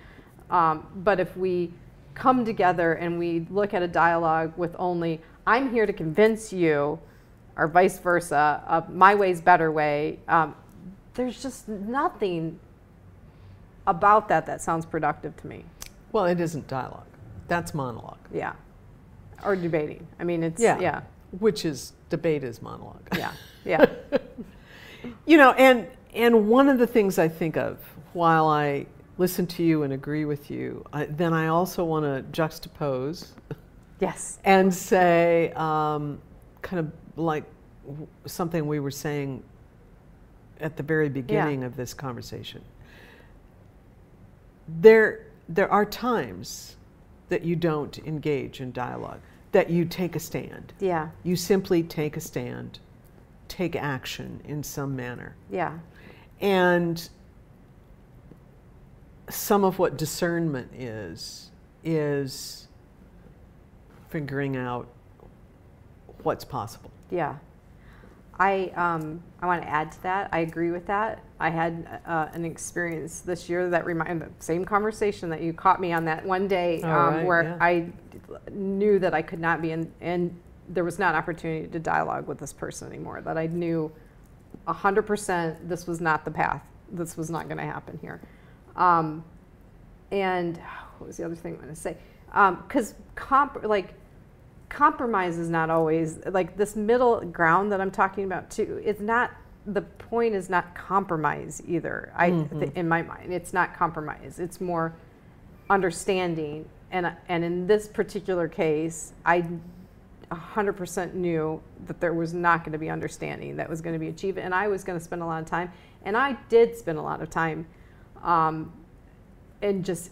but if we come together and we look at a dialogue with only, I'm here to convince you, or vice versa, my way's better way, there's just nothing about that sounds productive to me. Well, it isn't dialogue. That's monologue. Yeah. Or debating. I mean, it's, Which is, debate is monologue. Yeah. You know, and one of the things I think of while I listen to you and agree with you, then I also want to juxtapose. Yes. And say, kind of like something we were saying at the very beginning of this conversation. there are times that you don't engage in dialogue, that you take a stand. Yeah. You simply take a stand, take action in some manner. Yeah. And some of what discernment is figuring out what's possible. Yeah. I want to add to that. I agree with that. I had an experience this year that reminded the same conversation that you caught me on that one day where I knew that I could not be in, and there was not opportunity to dialogue with this person anymore, that I knew 100% this was not the path. This was not going to happen here. And what was the other thing I want to say? Because compromise is not always, like this middle ground that I'm talking about too, it's not, the point is not compromise either. In my mind, it's not compromise. It's more understanding. And in this particular case, I 100% knew that there was not going to be understanding that was going to be achieved, and I was going to spend a lot of time, and I did spend a lot of time in just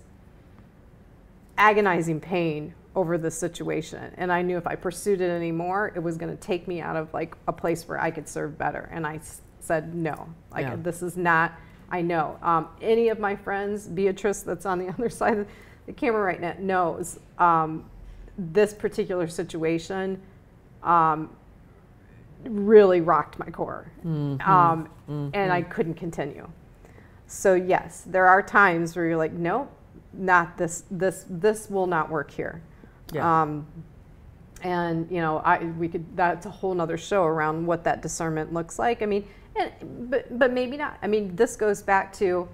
agonizing pain over this situation. And I knew if I pursued it anymore, it was going to take me out of like a place where I could serve better. And I said, no, this is not, I know. Any of my friends, Beatrice that's on the other side of the camera right now, knows this particular situation really rocked my core. And I couldn't continue. So yes, there are times where you're like, nope, not this will not work here. Yeah. And you know, that's a whole nother show around what that discernment looks like. I mean, but maybe not. I mean, this goes back to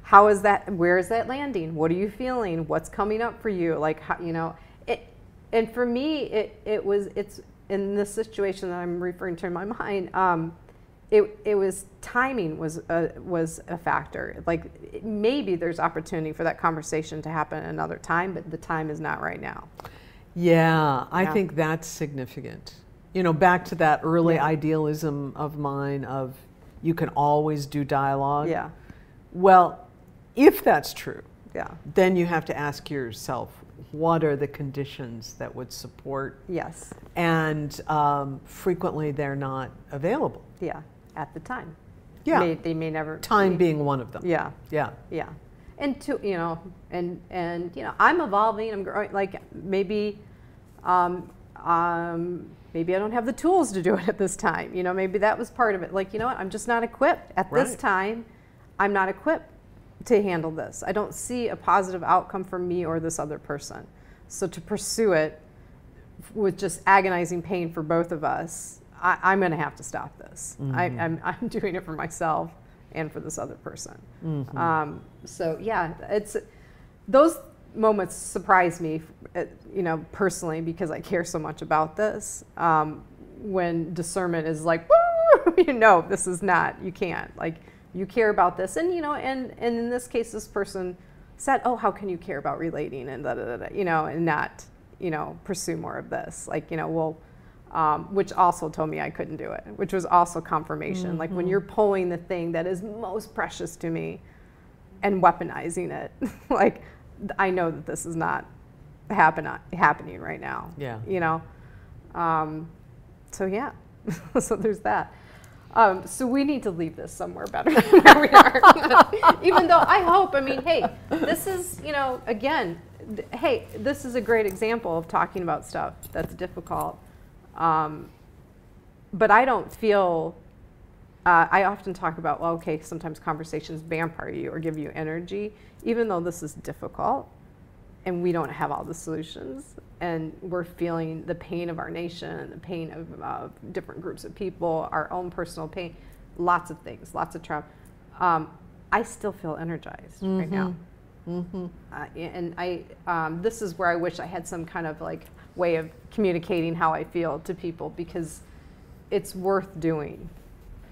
how is that, where is that landing? What are you feeling? What's coming up for you? Like, how, you know, and for me, it's in this situation that I'm referring to in my mind, it was timing was a factor. Like maybe there's opportunity for that conversation to happen another time, but the time is not right now. Yeah, I think that's significant. You know, back to that early idealism of mine of you can always do dialogue. Yeah. Well, if that's true, then you have to ask yourself, what are the conditions that would support? Yes. And frequently they're not available. Yeah, at the time. Yeah. They may never. Time being one of them. Yeah. Yeah. Yeah. And to, you know, and you know, I'm evolving, I'm growing, like maybe maybe I don't have the tools to do it at this time. You know, maybe that was part of it. Like, you know what, I'm just not equipped. At this time, I'm not equipped to handle this. I don't see a positive outcome for me or this other person. So to pursue it with just agonizing pain for both of us, I'm going to have to stop this. I'm doing it for myself and for this other person. So yeah, it's those moments surprise me, you know, personally, because I care so much about this. When discernment is like, woo, you know, this is not, you can't, like, you care about this, and you know, and in this case, this person said, oh, how can you care about relating and da da da, you know, and not, you know, pursue more of this, like, you know, well, which also told me I couldn't do it, which was also confirmation. Like when you're pulling the thing that is most precious to me and weaponizing it, like I know that this is not happening right now. Yeah. You know, so yeah, so there's that. So we need to leave this somewhere better than where we are. Even though I hope, I mean, hey, this is, you know, again, hey, this is a great example of talking about stuff that's difficult. But I don't feel, I often talk about, well, okay, sometimes conversations vampire you or give you energy, even though this is difficult and we don't have all the solutions and we're feeling the pain of our nation and the pain of different groups of people, our own personal pain, lots of things, lots of trauma. I still feel energized right now. And this is where I wish I had some kind of like way of communicating how I feel to people, because it's worth doing.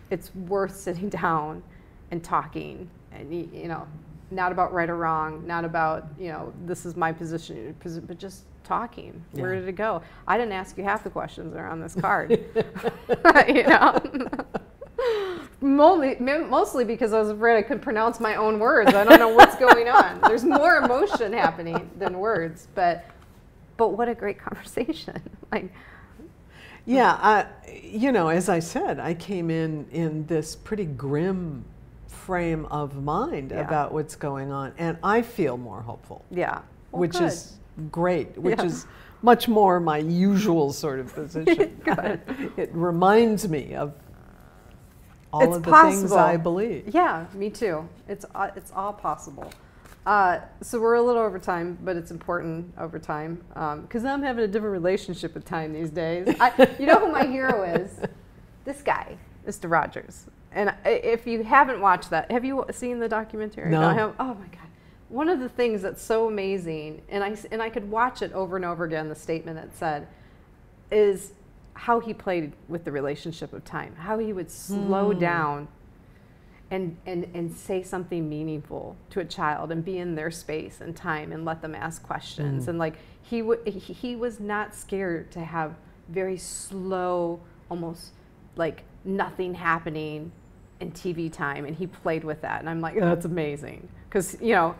It's worth sitting down and talking, and you know, not about right or wrong, not about, you know, this is my position, but just talking. Yeah. Where did it go? I didn't ask you half the questions that are on this card. You know. Mostly because I was afraid I couldn't pronounce my own words. I don't know what's going on. There's more emotion happening than words, but what a great conversation. Like, yeah, you know, as I said, I came in this pretty grim frame of mind about what's going on, and I feel more hopeful. Yeah, well, which good. Is great, which is much more my usual sort of position. It reminds me of all of the things I believe. Yeah, me too. It's all possible. So we're a little over time, but it's important over time because I'm having a different relationship with time these days. You know who my hero is? This guy, Mr. Rogers. And if you haven't watched that, have you seen the documentary? No. About him? Oh my God. One of the things that's so amazing, and I could watch it over and over again, the statement it said, is how he played with the relationship of time, how he would slow down and say something meaningful to a child and be in their space and time and let them ask questions. And like he was not scared to have very slow, almost like nothing happening in TV time, and he played with that. And I'm like, oh, that's amazing. Because, you know,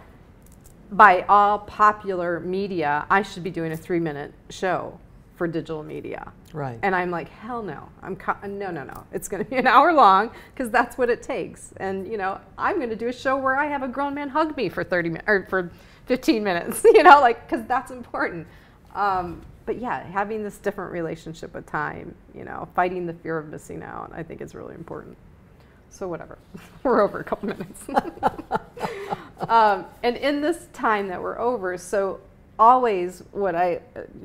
by all popular media, I should be doing a 3-minute show for digital media. Right. And I'm like, hell no. No. It's going to be an hour long because that's what it takes. And, you know, I'm going to do a show where I have a grown man hug me for 30 minutes or for 15 minutes, you know, like, because that's important. But yeah, having this different relationship with time, you know, fighting the fear of missing out, I think is really important. So whatever, we're over a couple minutes. And in this time that we're over, so always what I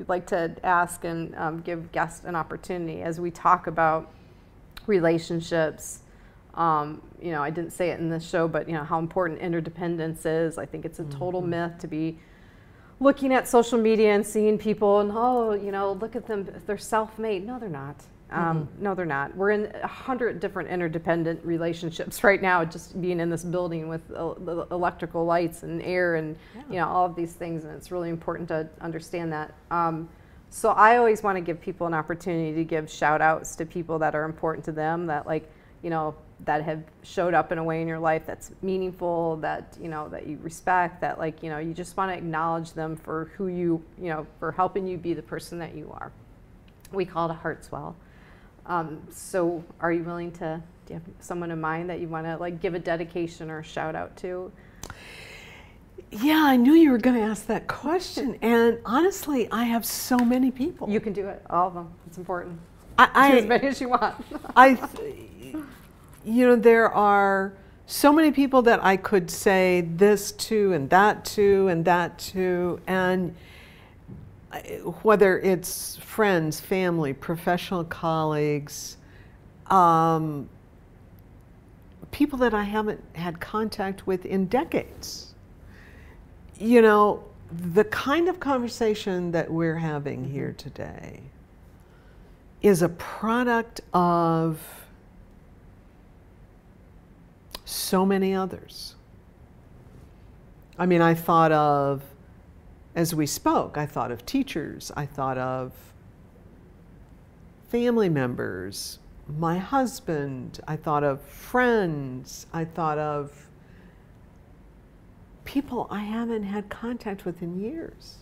like to ask and give guests an opportunity as we talk about relationships. You know, I didn't say it in this show, but you know how important interdependence is. I think it's a total myth to be looking at social media and seeing people and, oh, you know, look at them, they're self-made. No, they're not. No, they're not. We're in 100 different interdependent relationships right now, just being in this building with the electrical lights and air and, you know, all of these things. And it's really important to understand that. So I always want to give people an opportunity to give shout outs to people that are important to them, that like, you know, that have showed up in a way in your life that's meaningful, that, you know, that you respect, that like, you know, you just want to acknowledge them for who you know, for helping you be the person that you are. We call it a heart swell. So are you willing to, do you have someone in mind that you want to like give a dedication or a shout out to? Yeah, I knew you were going to ask that question. And honestly, I have so many people. You can do it, all of them. It's important. Do as many as you want. You know, there are so many people that I could say this to and that to and that to, and whether it's friends, family, professional colleagues, people that I haven't had contact with in decades. You know, the kind of conversation that we're having here today is a product of so many others. I mean, I thought of, as we spoke, I thought of teachers, I thought of family members, my husband, I thought of friends, I thought of people I haven't had contact with in years.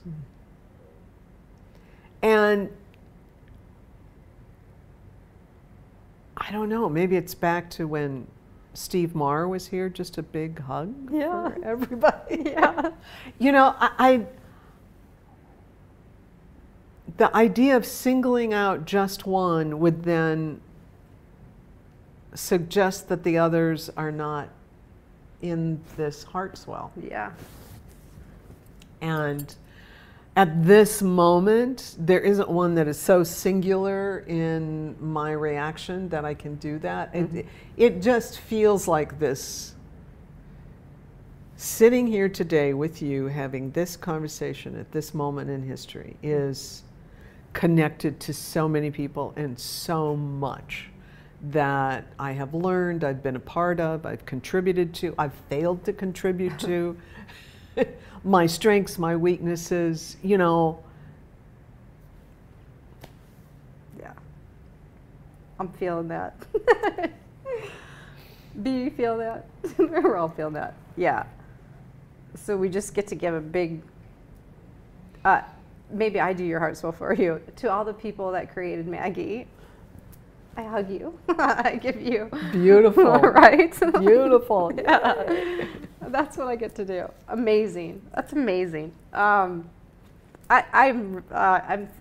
And I don't know, maybe it's back to when Steve Marr was here, just a big hug for everybody. Yeah. You know, the idea of singling out just one would then suggest that the others are not in this heart swell. Yeah. And at this moment, there isn't one that is so singular in my reaction that I can do that. It just feels like this, sitting here today with you, having this conversation at this moment in history is connected to so many people and so much that I have learned, I've been a part of, I've contributed to, I've failed to contribute to. My strengths, my weaknesses, you know. Yeah. I'm feeling that. Do you feel that? We're all feeling that. Yeah. So we just get to give a big, maybe I do your hearts well for you. To all the people that created Maggie, I hug you. I give you. Beautiful. Right? Beautiful. Yeah. That's what I get to do. Amazing. That's amazing. I'm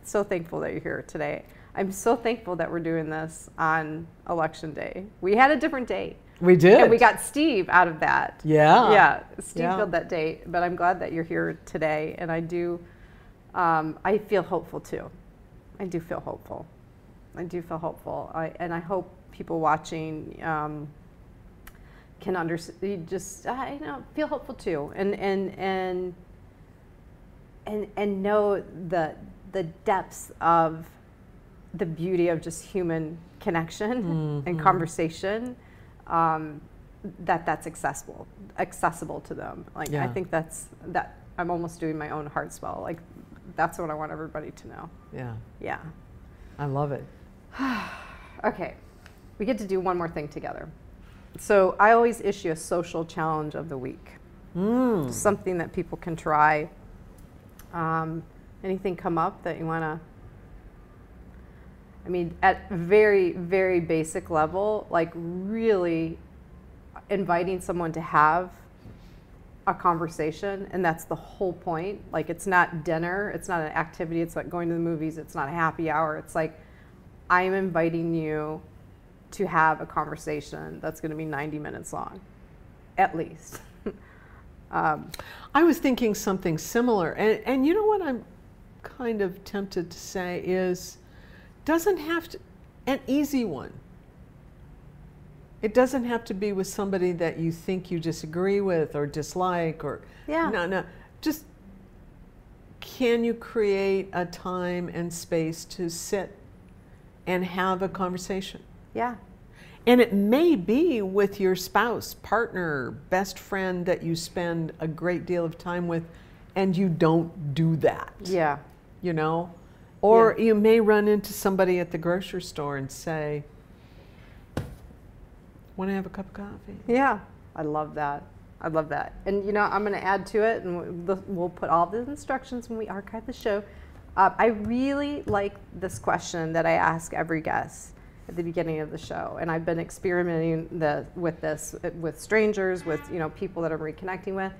so thankful that you're here today. I'm so thankful that we're doing this on election day. We had a different date. We did. And we got Steve out of that. Yeah. Yeah. Steve filled that date, but I'm glad that you're here today. And I do, I feel hopeful too. I do feel hopeful. I do feel hopeful. And I hope people watching can understand, just, feel hopeful too. And know the depths of the beauty of just human connection and conversation, that's accessible to them. Like, I think that I'm almost doing my own heart spell. Like, that's what I want everybody to know. Yeah. Yeah. I love it. Okay. We get to do one more thing together. So I always issue a social challenge of the week. Something that people can try. Anything come up that you want to? I mean, at very, very basic level, like really inviting someone to have a conversation, and that's the whole point. Like, it's not dinner, it's not an activity, it's like going to the movies, it's not a happy hour. It's like, I'm inviting you to have a conversation that's going to be 90 minutes long, at least. I was thinking something similar, and you know what I'm kind of tempted to say is, doesn't have to, an easy one. It doesn't have to be with somebody that you think you disagree with or dislike or, no, just can you create a time and space to sit and have a conversation? Yeah. And it may be with your spouse, partner, best friend that you spend a great deal of time with, and you don't do that. Yeah. You know? Or you may run into somebody at the grocery store and say, want to have a cup of coffee? Yeah. I love that. I love that. And, you know, I'm going to add to it, and we'll put all the instructions when we archive the show. I really like this question that I ask every guest at the beginning of the show, and I've been experimenting with this with strangers, with people that I'm reconnecting with.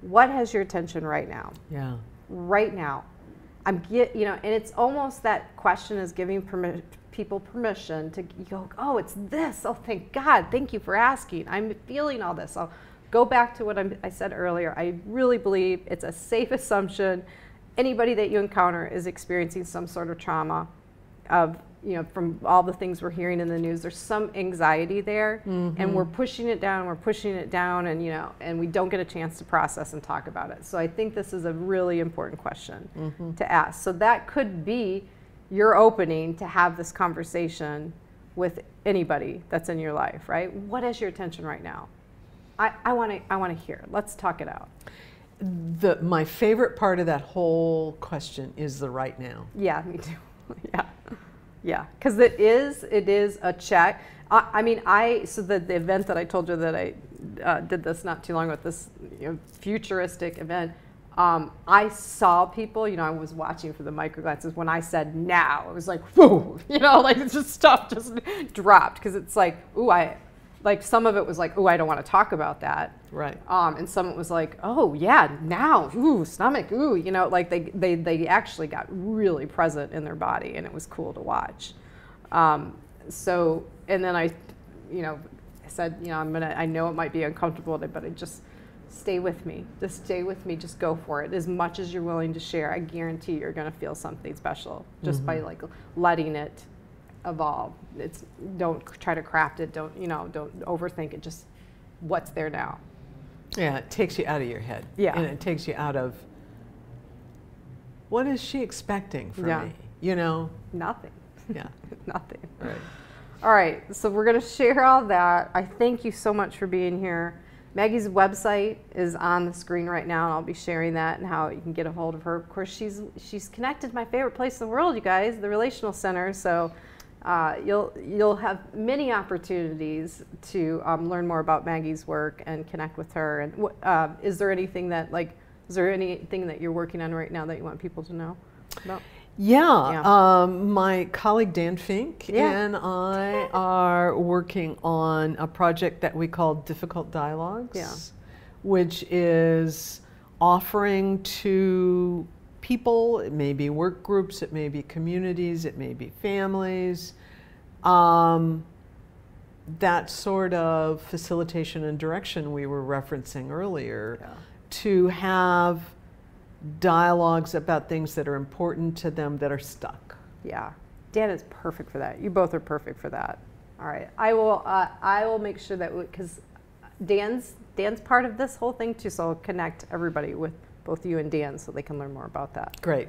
What has your attention right now? Yeah. Right now, and it's almost that question is giving people permission to go, oh, it's this. Oh, thank God. Thank you for asking. I'm feeling all this. I'll go back to what I said earlier. I really believe it's a safe assumption. Anybody that you encounter is experiencing some sort of trauma of, from all the things we're hearing in the news, there's some anxiety there, and we're pushing it down, and, and we don't get a chance to process and talk about it. So I think this is a really important question to ask. So that could be your opening to have this conversation with anybody that's in your life, right? What is your attention right now? I want to hear. Let's talk it out. My favorite part of that whole question is the right now. Yeah, me too. Yeah, because it is a check. So the event that I told you that I did this not too long ago, this futuristic event, I saw people, I was watching for the microglances. When I said now, it was like, whoa, like it's just stuff just dropped, because it's like, ooh, some of it was like, ooh, I don't want to talk about that. Right. And some of it was like, oh yeah, now, ooh, stomach, ooh, like they actually got really present in their body, and it was cool to watch. So, and then I said, I know it might be uncomfortable, but I just stay with me. Just stay with me. Just go for it. As much as you're willing to share, I guarantee you're going to feel something special just by letting it evolve. Don't try to craft it. Don't overthink it. Just what's there now. Yeah, it takes you out of your head. Yeah. And it takes you out of, what is she expecting from me? Nothing. Yeah. Nothing. Right. All right, so we're going to share all that. I thank you so much for being here. Maggie's website is on the screen right now, and I'll be sharing that and how you can get a hold of her. Of course, she's connected to my favorite place in the world, you guys, the Relational Center. So You'll have many opportunities to learn more about Maggie's work and connect with her. And is there anything that you're working on right now that you want people to know about? Yeah. My colleague Dan Fink and I are working on a project that we call Difficult Dialogues, which is offering to people, it may be work groups, it may be communities, it may be families, that sort of facilitation and direction we were referencing earlier, to have dialogues about things that are important to them that are stuck. Yeah, Dan is perfect for that. You both are perfect for that. All right, I will make sure that, because Dan's part of this whole thing too, so I'll connect everybody with both you and Dan so they can learn more about that. Great.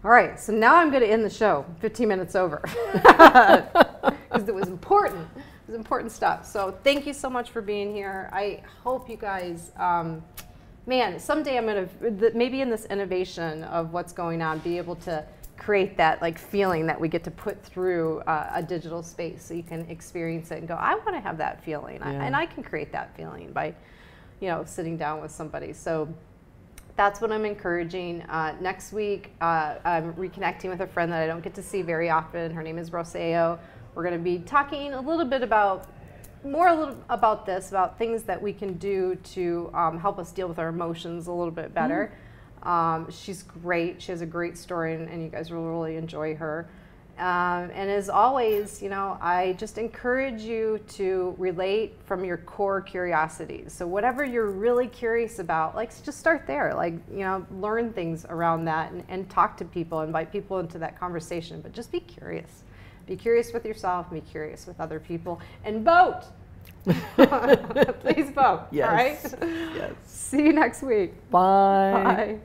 All right, so now I'm going to end the show 15 minutes over because it was important. It was important stuff. So thank you so much for being here. I hope you guys, man, someday I'm going to, maybe in this innovation of what's going on, be able to create that like feeling that we get to put through a digital space so you can experience it and go, I want to have that feeling. And I can create that feeling by, sitting down with somebody. So that's what I'm encouraging. Next week, I'm reconnecting with a friend that I don't get to see very often. Her name is Roseo. We're going to be talking a little bit about things that we can do to help us deal with our emotions a little bit better. She's great. She has a great story, and you guys will really enjoy her. And as always, I just encourage you to relate from your core curiosities. So whatever you're really curious about, just start there. Learn things around that and talk to people, invite people into that conversation. But just be curious. Be curious with yourself, be curious with other people, and vote. Please vote. Yes. All right? Yes. See you next week. Bye. Bye.